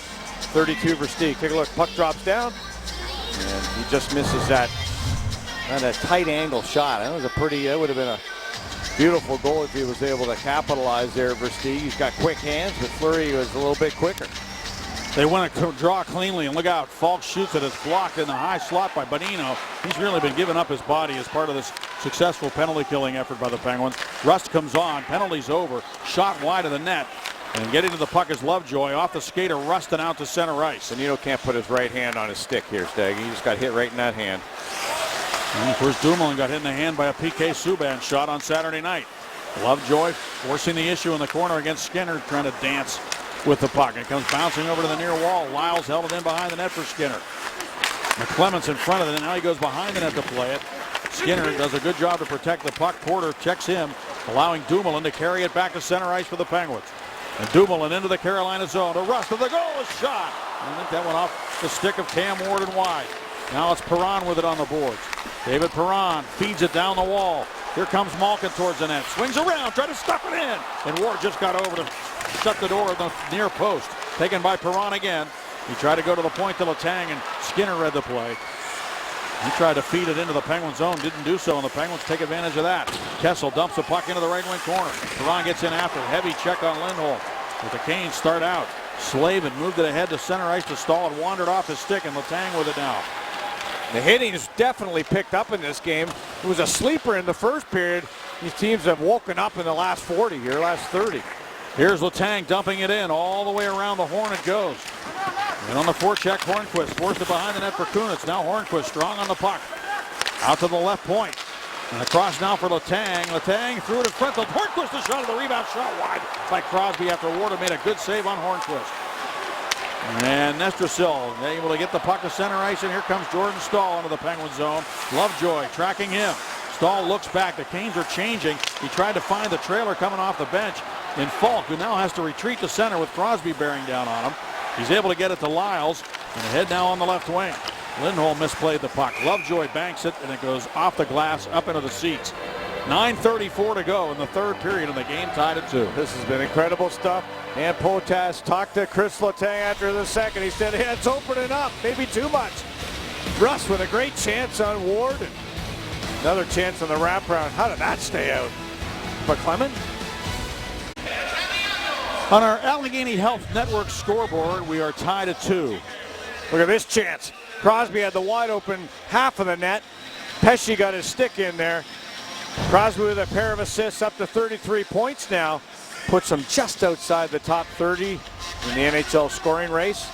32 Versteeg. Take a look, puck drops down, and he just misses that. And a tight angle shot. That was a pretty, that would have been a beautiful goal if he was able to capitalize there. Versteeg, he's got quick hands, but Fleury was a little bit quicker. They want to draw cleanly, and look out, Falk shoots it. It's blocked in the high slot by Bonino. He's really been giving up his body as part of this successful penalty killing effort by the Penguins. Rust comes on, penalty's over, shot wide of the net, and getting to the puck is Lovejoy. Off the skater, Rust and out to center ice. Bonino can't put his right hand on his stick here, Stagg. He just got hit right in that hand. And of course, Dumoulin got hit in the hand by a PK Subban shot on Saturday night. Lovejoy forcing the issue in the corner against Skinner, trying to dance with the puck. It comes bouncing over to the near wall. Lyles held it in behind the net for Skinner. McClements in front of it, and now he goes behind the net to play it. Skinner does a good job to protect the puck. Porter checks him, allowing Dumoulin to carry it back to center ice for the Penguins. And Dumoulin into the Carolina zone. To Rust, and the goal is shot. I think that went off the stick of Cam Ward and wide. Now it's Perron with it on the boards. David Perron feeds it down the wall. Here comes Malkin towards the net. Swings around, try to stuff it in. And Ward just got over to shut the door at the near post. Taken by Perron again. He tried to go to the point to Letang, and Skinner read the play. He tried to feed it into the Penguin zone, didn't do so, and the Penguins take advantage of that. Kessel dumps the puck into the right wing corner. Perron gets in after. Heavy check on Lindholm. But the Canes start out. Slavin moved it ahead to center ice to Stahl and wandered off his stick, and Letang with it now. The hitting is definitely picked up in this game. It was a sleeper in the first period. These teams have woken up in the last 40 here, last 30. Here's Letang dumping it in. All the way around the horn it goes. And on the forecheck, Hornquist forced it behind the net for Kunitz. Now Hornquist strong on the puck. Out to the left point. And across now for Letang. Letang threw it in front. Hornquist the shot of the rebound. Shot wide by Crosby after Ward made a good save on Hornquist. And Nestrasil able to get the puck to center ice. And here comes Jordan Staal into the Penguin zone. Lovejoy tracking him. Staal looks back. The Canes are changing. He tried to find the trailer coming off the bench in Falk, who now has to retreat to center with Crosby bearing down on him. He's able to get it to Lyles, and ahead now on the left wing. Lindholm misplayed the puck. Lovejoy banks it, and it goes off the glass up into the seats. 9:34 to go in the third period, and the game tied at 2. This has been incredible stuff. And Potash talked to Chris Letang after the second. He said, hey, it's opening up, maybe too much. Russ with a great chance on Ward, and another chance on the wraparound. How did that stay out? But Clement? On our Allegheny Health Network scoreboard, we are tied at 2. Look at this chance. Crosby had the wide open half of the net. Pesce got his stick in there. Crosby with a pair of assists, up to 33 points now. Puts him just outside the top 30 in the NHL scoring race.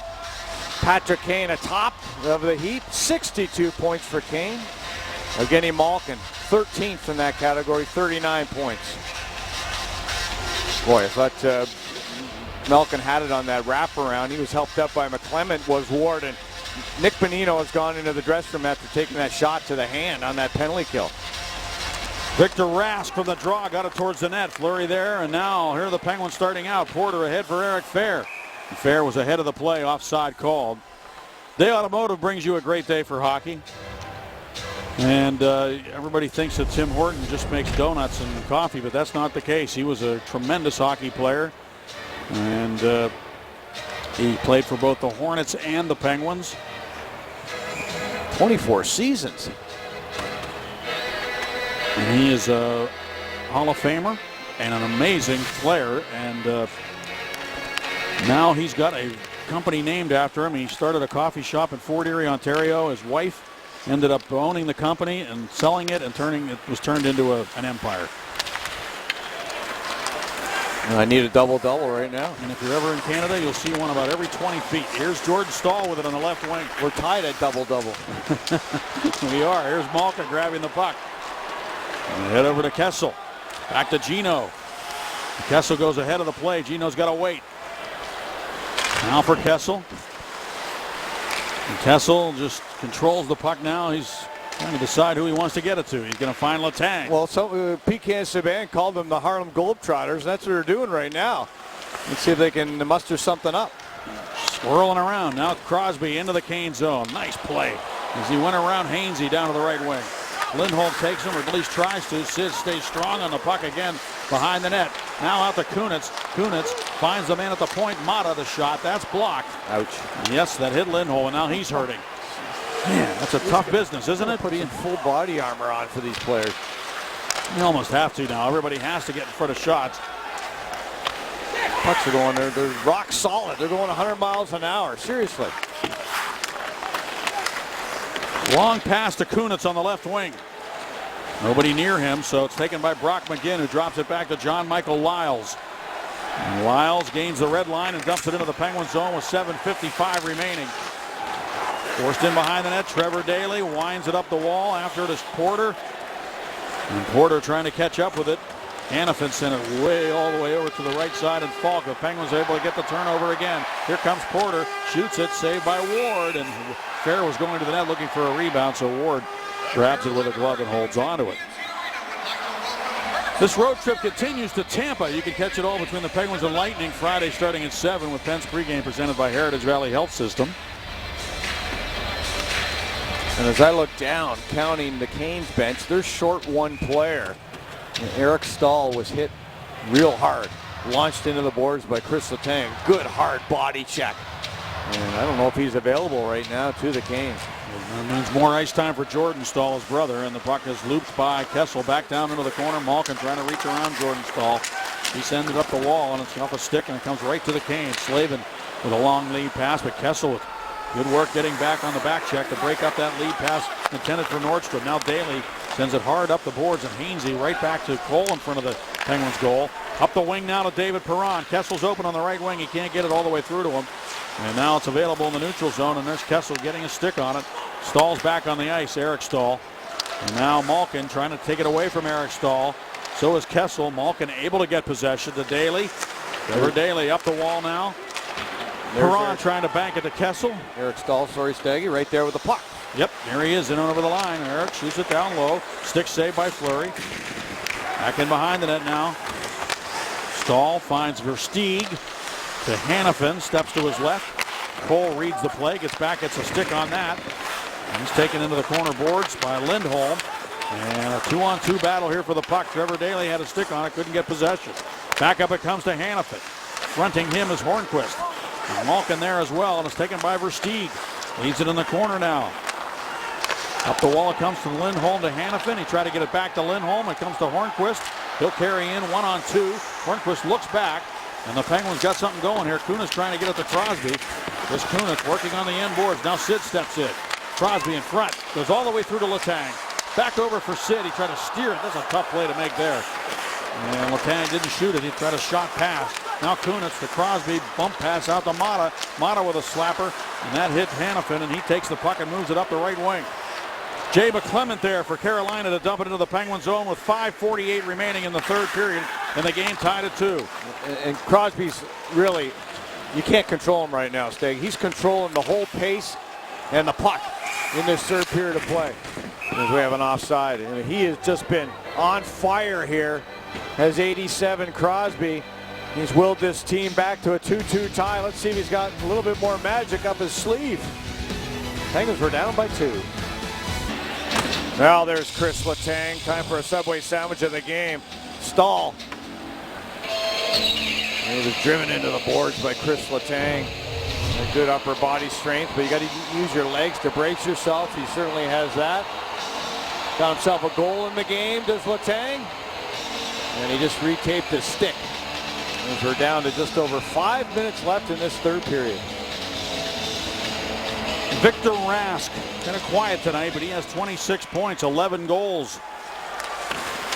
Patrick Kane atop of the heap, 62 points for Kane. Evgeny Malkin, 13th in that category, 39 points. Boy, I thought Malkin had it on that wraparound. He was helped up by McClement, was Ward, and Nick Bonino has gone into the dressing room after taking that shot to the hand on that penalty kill. Victor Rask from the draw got it towards the net. Fleury there, and now here are the Penguins starting out. Porter ahead for Eric Fair. Fair was ahead of the play, offside called. Day Automotive brings you a great day for hockey. And everybody thinks that Tim Horton just makes donuts and coffee, but that's not the case. He was a tremendous hockey player. And he played for both the Hornets and the Penguins. 24 seasons. And he is a Hall of Famer and an amazing player. And now he's got a company named after him. He started a coffee shop in Fort Erie, Ontario. His wife ended up owning the company and selling it, and it was turned into an empire. I need a double-double right now. And if you're ever in Canada, you'll see one about every 20 feet. Here's Jordan Staal with it on the left wing. We're tied at double-double. We are. Here's Malka grabbing the puck. And head over to Kessel. Back to Gino. Kessel goes ahead of the play. Gino's got to wait. Now for Kessel. And Kessel just controls the puck now. He's trying to decide who he wants to get it to. He's going to find Letang. Well, PK and Saban called them the Harlem Globetrotters. That's what they're doing right now. Let's see if they can muster something up. Swirling around. Now Crosby into the Kane zone. Nice play as he went around Hainsey down to the right wing. Lindholm takes him, or at least tries to. Sid stays strong on the puck again behind the net. Now out to Kunitz. Kunitz finds the man at the point. Mata the shot. That's blocked. Ouch. Yes, that hit Lindholm, and now he's hurting. Man, that's a tough business, isn't it? Putting full body armor on for these players. You almost have to now. Everybody has to get in front of shots. Pucks are going there. They're rock solid. They're going 100 miles an hour. Seriously. Long pass to Kunitz on the left wing. Nobody near him, so it's taken by Brock McGinn, who drops it back to John Michael Lyles. And Lyles gains the red line and dumps it into the Penguin zone with 7:55 remaining. Forced in behind the net, Trevor Daley winds it up the wall. After it is Porter. And Porter trying to catch up with it. Hanifin sent it way all the way over to the right side, and Falk. The Penguins are able to get the turnover again. Here comes Porter, shoots it, saved by Ward, and Fair was going to the net looking for a rebound, so Ward grabs it with a glove and holds on to it. This road trip continues to Tampa. You can catch it all between the Penguins and Lightning Friday starting at 7 with Penn's pregame presented by Heritage Valley Health System. And as I look down, counting the Canes bench, they're short one player. And Eric Staal was hit real hard. Launched into the boards by Chris Letang. Good hard body check. And I don't know if he's available right now to the Canes. That means more ice time for Jordan Staal, his brother, and the puck is looped by Kessel back down into the corner. Malkin trying to reach around Jordan Staal. He sends it up the wall, and it's off a stick, and it comes right to the Canes. Slavin with a long lead pass, but Kessel with good work getting back on the back check to break up that lead pass intended for Nordstrom. Now Daley sends it hard up the boards, and Hainsey right back to Cole in front of the Penguins goal. Up the wing now to David Perron. Kessel's open on the right wing. He can't get it all the way through to him. And now it's available in the neutral zone, and there's Kessel getting a stick on it. Stahl's back on the ice, Eric Stahl. And now Malkin trying to take it away from Eric Stahl. So is Kessel. Malkin able to get possession to Daly. Trevor Daly up the wall now. Perron trying to bank it to Kessel. Eric Stahl, sorry, Staggy, right there with the puck. Yep, there he is in and over the line. Eric shoots it down low. Stick saved by Fleury. Back in behind the net now. Stahl finds Versteeg to Hanifin. Steps to his left. Cole reads the play. Gets back. Gets a stick on that. And he's taken into the corner boards by Lindholm. And a 2-on-2 battle here for the puck. Trevor Daly had a stick on it. Couldn't get possession. Back up it comes to Hanifin. Fronting him is Hornquist. And Malkin there as well. And it's taken by Versteeg. Leads it in the corner now. Up the wall it comes from Lindholm to Hanifin. He tried to get it back to Lindholm. It comes to Hornquist. He'll carry in 1-on-2. Hornquist looks back. And the Penguins got something going here. Kunitz trying to get it to Crosby. This Kunitz working on the end boards. Now Sid steps in. Crosby in front. Goes all the way through to Letang. Back over for Sid. He tried to steer it. That's a tough play to make there. And Letang didn't shoot it. He tried a shot pass. Now Kunitz to Crosby. Bump pass out to Mata. Mata with a slapper. And that hit Hanifin. And he takes the puck and moves it up the right wing. Jay McClement there for Carolina to dump it into the Penguin zone with 5:48 remaining in the third period, and the game tied at 2. And Crosby's really, you can't control him right now, Steg. He's controlling the whole pace and the puck in this third period of play. As we have an offside. And he has just been on fire here. Has 87 Crosby. He's willed this team back to a 2-2 tie. Let's see if he's got a little bit more magic up his sleeve. Penguins were down by 2. Now there's Chris Letang. Time for a Subway sandwich of the game. Stahl. He was driven into the boards by Chris Letang. A good upper body strength, but you got to use your legs to brace yourself. He certainly has that. Got himself a goal in the game, does Letang. And he just retaped his stick. As we're down to just over 5 minutes left in this third period. Victor Rask, kind of quiet tonight, but he has 26 points, 11 goals.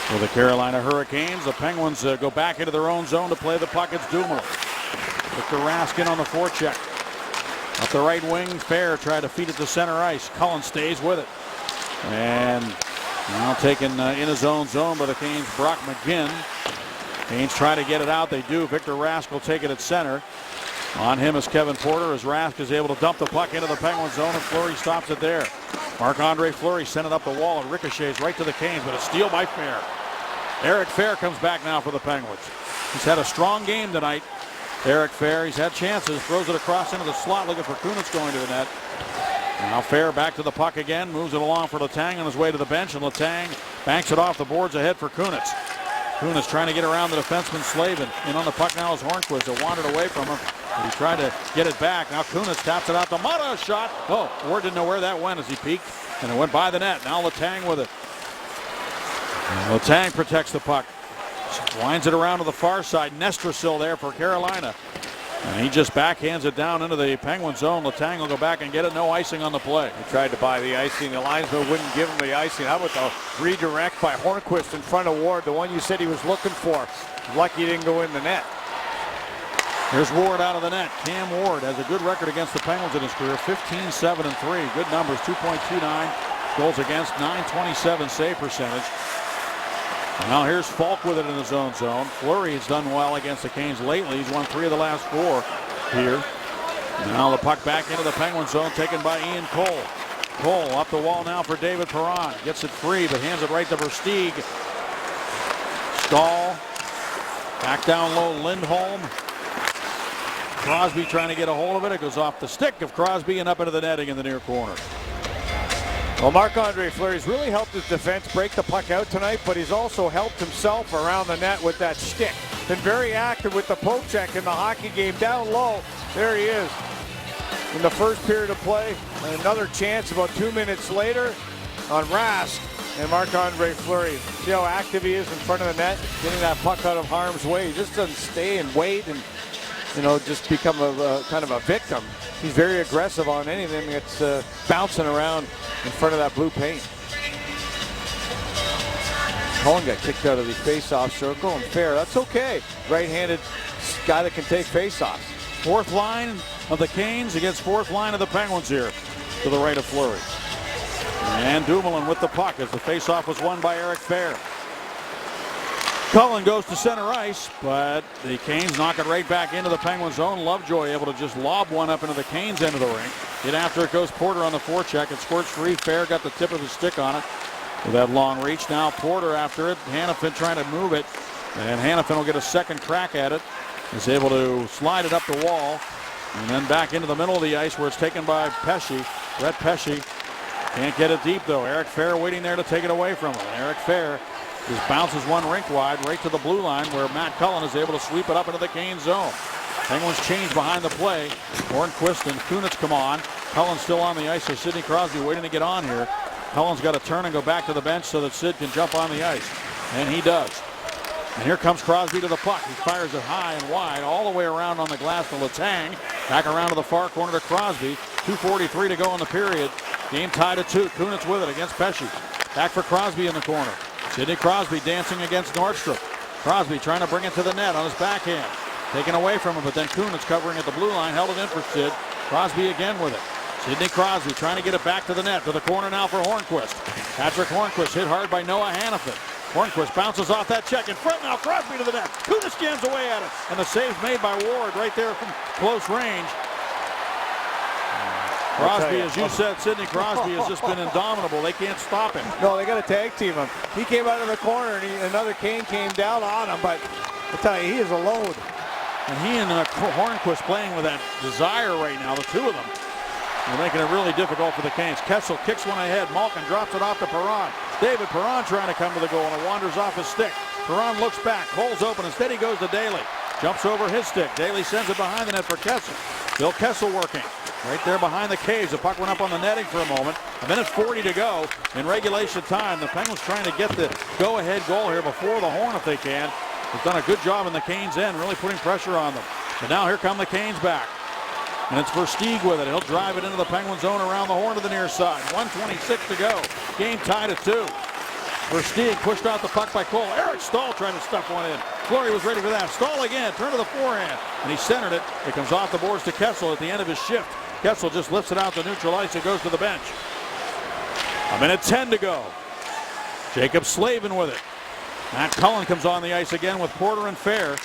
For the Carolina Hurricanes, the Penguins go back into their own zone to play the puck. It's Dumoulin. Victor Rask in on the forecheck. Up the right wing, Fair tried to feed it to center ice. Cullen stays with it. And now taken in his own zone by the Canes, Brock McGinn. Canes try to get it out. They do. Victor Rask will take it at center. On him is Kevin Porter as Rask is able to dump the puck into the Penguin zone, and Fleury stops it there. Marc-Andre Fleury sent it up the wall and ricochets right to the Canes, but a steal by Fair. Eric Fair comes back now for the Penguins. He's had a strong game tonight. Eric Fair, he's had chances, throws it across into the slot looking for Kunitz going to the net. Now Fair back to the puck again, moves it along for Letang on his way to the bench, and Letang banks it off the boards ahead for Kunitz. Kunitz trying to get around the defenseman Slavin. In on the puck now is Hornquist. It wandered away from him. He tried to get it back. Now Kunitz taps it out to Mata. Shot. Oh, Ward didn't know where that went as he peeked. And it went by the net. Now Letang with it. And Letang protects the puck. Winds it around to the far side. Nestrasil there for Carolina. And he just backhands it down into the Penguin zone. Letang will go back and get it. No icing on the play. He tried to buy the icing. The linesman wouldn't give him the icing. How about the redirect by Hornquist in front of Ward, the one you said he was looking for. Lucky he didn't go in the net. Here's Ward out of the net. Cam Ward has a good record against the Penguins in his career. 15-7-3. Good numbers. 2.29 goals against. 927 save percentage. And now here's Falk with it in his own zone. Fleury has done well against the Canes lately. He's won 3 of the last 4 here. Now the puck back into the Penguin zone, taken by Ian Cole. Cole up the wall now for David Perron. Gets it free, but hands it right to Versteeg. Stahl. Back down low, Lindholm. Crosby trying to get a hold of it. It goes off the stick of Crosby and up into the netting in the near corner. Well, Marc-Andre Fleury's really helped his defense break the puck out tonight, but he's also helped himself around the net with that stick. Been very active with the poke check in the hockey game. Down low, there he is. In the first period of play, and another chance about 2 minutes later on Rask and Marc-Andre Fleury. See how active he is in front of the net, getting that puck out of harm's way. He just doesn't stay and wait and, you know, just become a kind of a victim. He's very aggressive on anything that's bouncing around in front of that blue paint. Cullen got kicked out of the face-off circle, and Fair, that's okay. Right-handed guy that can take face-offs. Fourth line of the Canes against fourth line of the Penguins here to the right of Fleury. And Dumoulin with the puck as the faceoff was won by Eric Fair. Cullen goes to center ice, but the Canes knock it right back into the Penguin zone. Lovejoy able to just lob one up into the Canes end of the rink. Get after it goes Porter on the forecheck. It squirts free. Fair got the tip of his stick on it with that long reach. Now Porter after it. Hanifin trying to move it, and Hanifin will get a second crack at it. Is able to slide it up the wall and then back into the middle of the ice where it's taken by Pesce. Brett Pesce can't get it deep though. Eric Fair waiting there to take it away from him. Eric Fair just bounces one rink wide right to the blue line where Matt Cullen is able to sweep it up into the Canes zone. Penguins change behind the play. Hornquist and Kunitz come on. Cullen's still on the ice, so Sidney Crosby waiting to get on here. Cullen's got to turn and go back to the bench so that Sid can jump on the ice, and he does. And here comes Crosby to the puck. He fires it high and wide all the way around on the glass to Letang. Back around to the far corner to Crosby. 2:43 to go in the period. Game tied at 2. Kunitz with it against Pesce. Back for Crosby in the corner. Sidney Crosby dancing against Nordstrom. Crosby trying to bring it to the net on his backhand. Taken away from him, but then Kunitz covering at the blue line. Held it in for Sid. Crosby again with it. Sidney Crosby trying to get it back to the net. To the corner now for Hornquist. Patrick Hornquist hit hard by Noah Hanifin. Hornquist bounces off that check in front now. Crosby to the net. Kunitz jams away at it. And the save's made by Ward right there from close range. Crosby, as you said, Sidney Crosby has just been indomitable. They can't stop him. No, they got to tag team him. He came out of the corner, and another Cane came down on him, but I tell you, he is a load. And he and Hornquist playing with that desire right now, the two of them. They're making it really difficult for the Canes. Kessel kicks one ahead. Malkin drops it off to Perron. David Perron trying to come to the goal, and it wanders off his stick. Perron looks back, hole's open. Instead he goes to Daly. Jumps over his stick. Daly sends it behind the net for Kessel. Bill Kessel working. Right there behind the Caves. The puck went up on the netting for a moment. A minute 40 to go in regulation time. The Penguins trying to get the go-ahead goal here before the horn if they can. They've done a good job in the Canes' end, really putting pressure on them. But now here come the Canes back. And it's Versteeg with it. He'll drive it into the Penguin zone around the horn to the near side. 1:26 to go. Game tied at 2. Versteeg pushed out the puck by Cole. Eric Stahl trying to stuff one in. Fleury was ready for that. Stahl again, turn to the forehand. And he centered it. It comes off the boards to Kessel at the end of his shift. Kessel just lifts it out to neutral ice and goes to the bench. A minute 10 to go. Jacob Slavin with it. Matt Cullen comes on the ice again with Porter and Fair.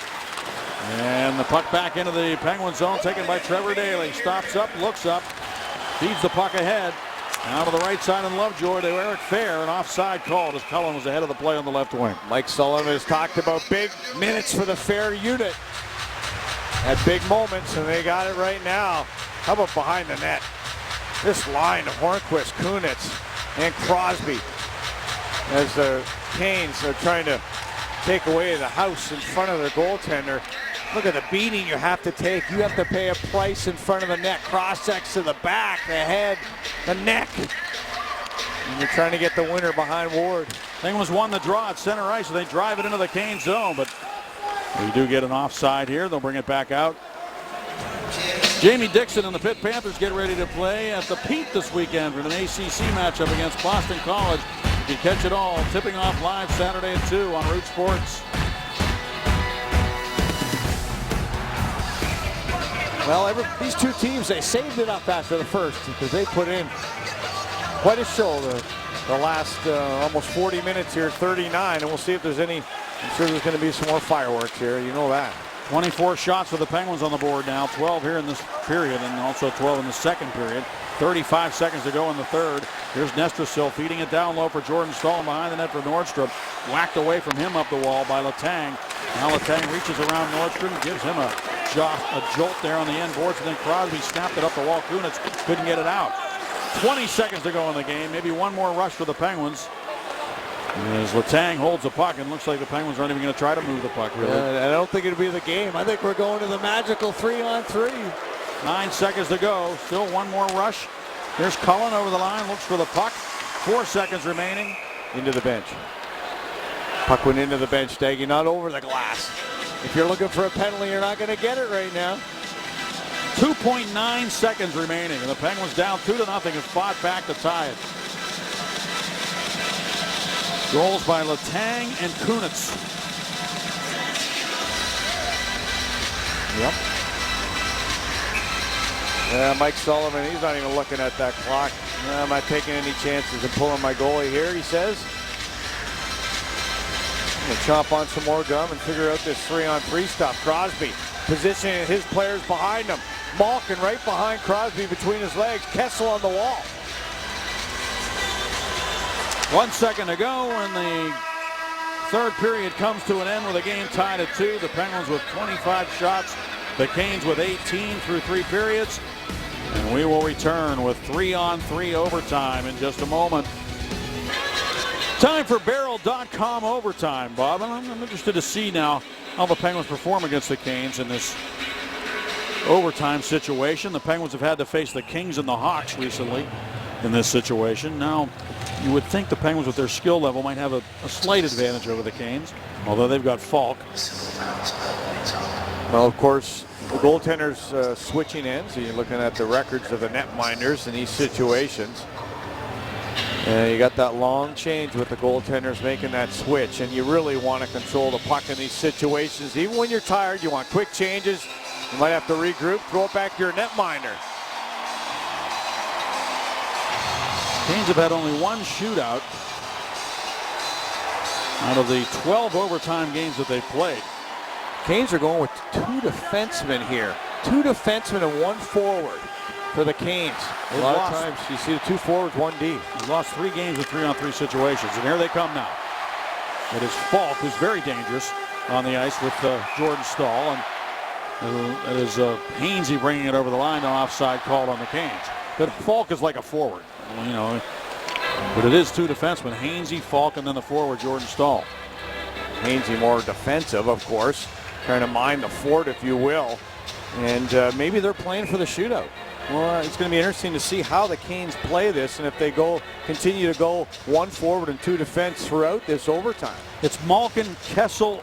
And the puck back into the Penguin zone taken by Trevor Daly. Stops up, looks up, feeds the puck ahead. Now to the right side and Lovejoy to Eric Fair. An offside called as Cullen was ahead of the play on the left wing. Mike Sullivan has talked about big minutes for the Fair unit. Had big moments, and they got it right now. How about behind the net? This line of Hornquist, Kunitz, and Crosby as the Canes are trying to take away the house in front of their goaltender. Look at the beating you have to take. You have to pay a price in front of the net. Cross-checks to the back, the head, the neck. And you're trying to get the winner behind Ward. Penguins won the draw at center ice, so they drive it into the Canes zone, but we do get an offside here. They'll bring it back out. Jamie Dixon and the Pitt Panthers get ready to play at the Pete this weekend for an ACC matchup against Boston College. You can catch it all tipping off live Saturday at 2 on Root Sports. Well, these two teams, they saved it up after the first because they put in quite a show the last almost 40 minutes here, 39, and we'll see if there's any. I'm sure there's going to be some more fireworks here. You know that. 24 shots for the Penguins on the board now, 12 here in this period and also 12 in the second period. 35 seconds to go in the third. Here's Nestrasil feeding it down low for Jordan Stahl behind the net for Nordstrom. Whacked away from him up the wall by Letang. Now Letang reaches around Nordstrom, gives him a jolt there on the end boards, and then Crosby snapped it up the wall. Kunitz couldn't get it out. 20 seconds to go in the game. Maybe one more rush for the Penguins. As Letang holds the puck, and looks like the Penguins aren't even going to try to move the puck, really. I don't think it'll be the game. I think we're going to the magical 3-on-3. 9 seconds to go. Still one more rush. There's Cullen over the line, looks for the puck. 4 seconds remaining. Into the bench. Puck went into the bench, Daggy, not over the glass. If you're looking for a penalty, you're not going to get it right now. 2.9 seconds remaining, and the Penguins down 2-0 have fought back to tie it. Goals by Letang and Kunitz. Yep. Yeah, Mike Sullivan, he's not even looking at that clock. I'm not taking any chances of pulling my goalie here, he says. I'm going to chomp on some more gum and figure out this 3-on-3 stuff. Crosby positioning his players behind him. Malkin right behind Crosby between his legs. Kessel on the wall. 1 second to go, and the third period comes to an end with a game tied at 2. The Penguins with 25 shots. The Canes with 18 through 3 periods. And we will return with 3-on-3 overtime in just a moment. Time for Barrel.com overtime, Bob. And I'm interested to see now how the Penguins perform against the Canes in this overtime situation. The Penguins have had to face the Kings and the Hawks recently in this situation. Now, you would think the Penguins with their skill level might have a slight advantage over the Canes, although they've got Falk. Well, of course, the goaltenders switching in, so you're looking at the records of the netminders in these situations. And you got that long change with the goaltenders making that switch, and you really want to control the puck in these situations. Even when you're tired, you want quick changes. You might have to regroup, throw it back to your netminder. Canes have had only one shootout out of the 12 overtime games that they've played. Canes are going with 2 defensemen here. 2 defensemen and 1 forward for the Canes. A lot of times you see the 2 forwards, 1 D. He's lost 3 games with 3-on-3 situations, and here they come now. It is Falk, who's very dangerous on the ice with Jordan Staal, and it is Hainsey bringing it over the line, an offside called on the Canes. But Falk is like a forward, you know. But it is 2 defensemen, Hainsey, Falk, and then the forward, Jordan Staal. Hainsey more defensive, of course, trying to mine the fort, if you will. And maybe they're playing for the shootout. Well, it's going to be interesting to see how the Canes play this, and if they continue to go 1 forward and 2 defense throughout this overtime. It's Malkin, Kessel,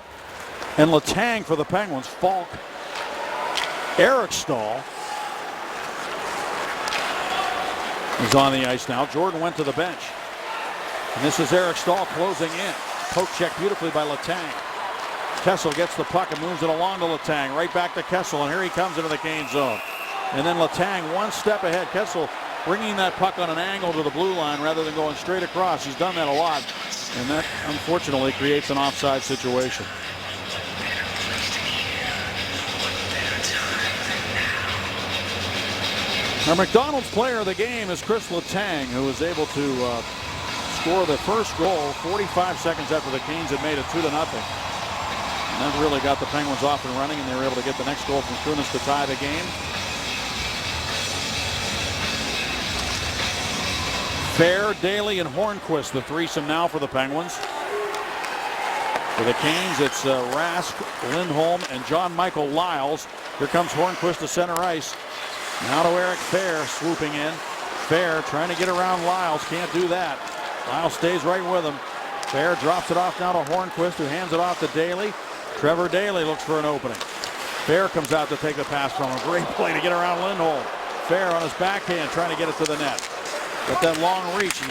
and Letang for the Penguins. Falk, Eric Staal is on the ice now. Jordan went to the bench. And this is Eric Staal closing in. Poke check beautifully by Letang. Kessel gets the puck and moves it along to Letang. Right back to Kessel, and here he comes into the Canes zone. And then Letang 1 step ahead. Kessel bringing that puck on an angle to the blue line rather than going straight across. He's done that a lot, and that unfortunately creates an offside situation. Our McDonald's player of the game is Chris Letang, who was able to score the first goal 45 seconds after the Canes had made it 2-0. And that really got the Penguins off and running, and they were able to get the next goal from Kunitz to tie the game. Fair, Daly, and Hornquist, the threesome now for the Penguins. For the Canes, it's Rask, Lindholm, and John Michael Lyles. Here comes Hornquist to center ice. Now to Eric Fair, swooping in. Fair trying to get around Lyles, can't do that. Lyles stays right with him. Fair drops it off now to Hornquist, who hands it off to Daly. Trevor Daly looks for an opening. Fair comes out to take the pass from him. Great play to get around Lindholm. Fair on his backhand trying to get it to the net. Got that long reach.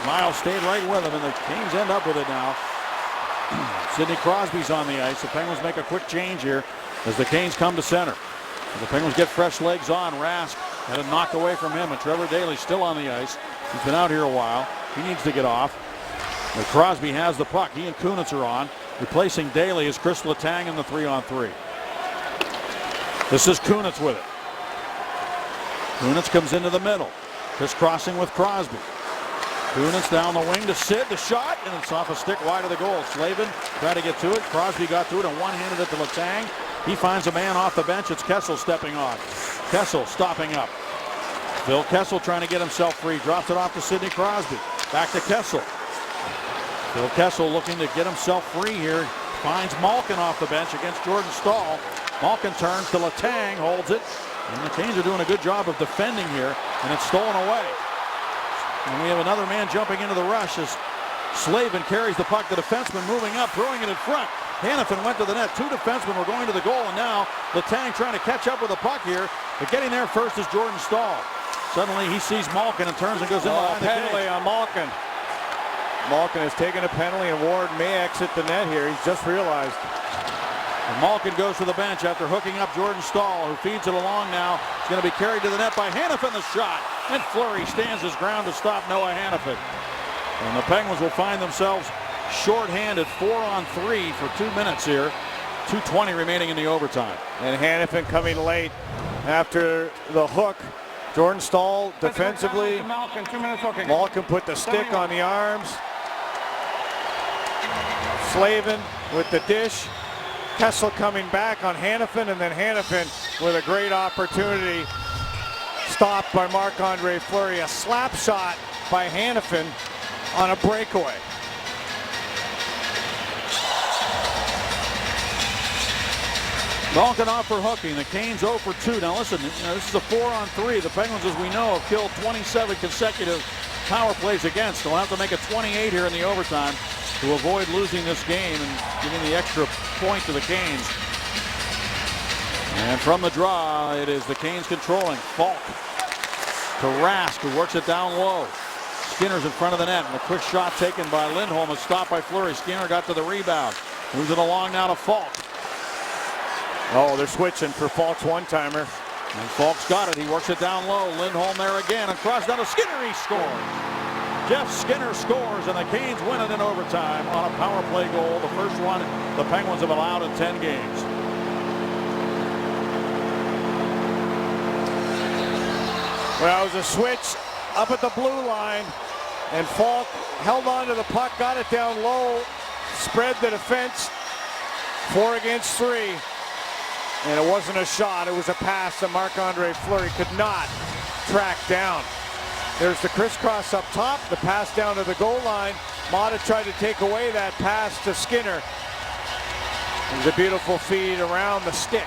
Lyles stayed right with him, and the Canes end up with it now. Sidney Crosby's on the ice. The Penguins make a quick change here as the Canes come to center. And the Penguins get fresh legs on. Rask had it knocked away from him, and Trevor Daly still on the ice. He's been out here a while. He needs to get off. But Crosby has the puck. He and Kunitz are on. Replacing Daly is Chris Letang in the 3-on-3. This is Kunitz with it. Kunitz comes into the middle. Crisscrossing with Crosby. Kunitz down the wing to Sid. The shot, and it's off a stick wide of the goal. Slavin tried to get to it. Crosby got to it and one-handed it to Letang. He finds a man off the bench. It's Kessel stepping on. Kessel stopping up. Phil Kessel trying to get himself free. Drops it off to Sidney Crosby. Back to Kessel. Phil Kessel looking to get himself free here. Finds Malkin off the bench against Jordan Staal. Malkin turns to Letang, holds it. And the Canes are doing a good job of defending here, and it's stolen away. And we have another man jumping into the rush as Slavin carries the puck. The defenseman moving up, throwing it in front. Hanifin went to the net. 2 defensemen were going to the goal, and now Letang trying to catch up with the puck here. But getting there first is Jordan Staal. Suddenly he sees Malkin and turns and goes in behind the cage. Penalty on Malkin. Malkin has taken a penalty, and Ward may exit the net here. He's just realized. And Malkin goes to the bench after hooking up Jordan Stahl, who feeds it along now. It's going to be carried to the net by Hanifin, the shot. And Fleury stands his ground to stop Noah Hanifin. And the Penguins will find themselves shorthanded 4-on-3 for 2 minutes here. 2:20 remaining in the overtime. And Hanifin coming late after the hook. Jordan Stahl defensively. Malkin, 2 minutes hooking. Malkin put the stick on the arms. Slavin with the dish. Kessel coming back on Hanifin, and then Hanifin with a great opportunity. Stopped by Marc-Andre Fleury. A slap shot by Hanifin on a breakaway. Malkin off for hooking. The Canes 0 for 2. Now listen, this is a 4-on-3. The Penguins, as we know, have killed 27 consecutive power plays against. They'll have to make a 28 here in the overtime to avoid losing this game and giving the extra point to the Canes. And from the draw, it is the Canes controlling. Falk to Rask, who works it down low. Skinner's in front of the net, and a quick shot taken by Lindholm is stopped by Fleury. Skinner got to the rebound. Moves it along now to Falk. Oh, they're switching for Falk's one-timer. And Falk's got it. He works it down low. Lindholm there again. And cross down to Skinner. He scores. Jeff Skinner scores, and the Canes win it in overtime on a power play goal. The first one the Penguins have allowed in 10 games. Well, it was a switch up at the blue line, and Falk held on to the puck, got it down low, spread the defense, 4 against 3. And it wasn't a shot, it was a pass that Marc-Andre Fleury could not track down. There's the crisscross up top, the pass down to the goal line. Mata tried to take away that pass to Skinner. It was a beautiful feed around the stick.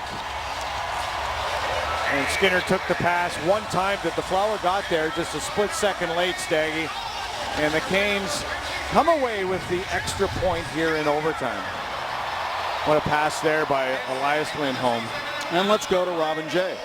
And Skinner took the pass, one time that the Flower got there, just a split second late, Staggy. And the Canes come away with the extra point here in overtime. What a pass there by Elias Lindholm. And let's go to Robin Jay.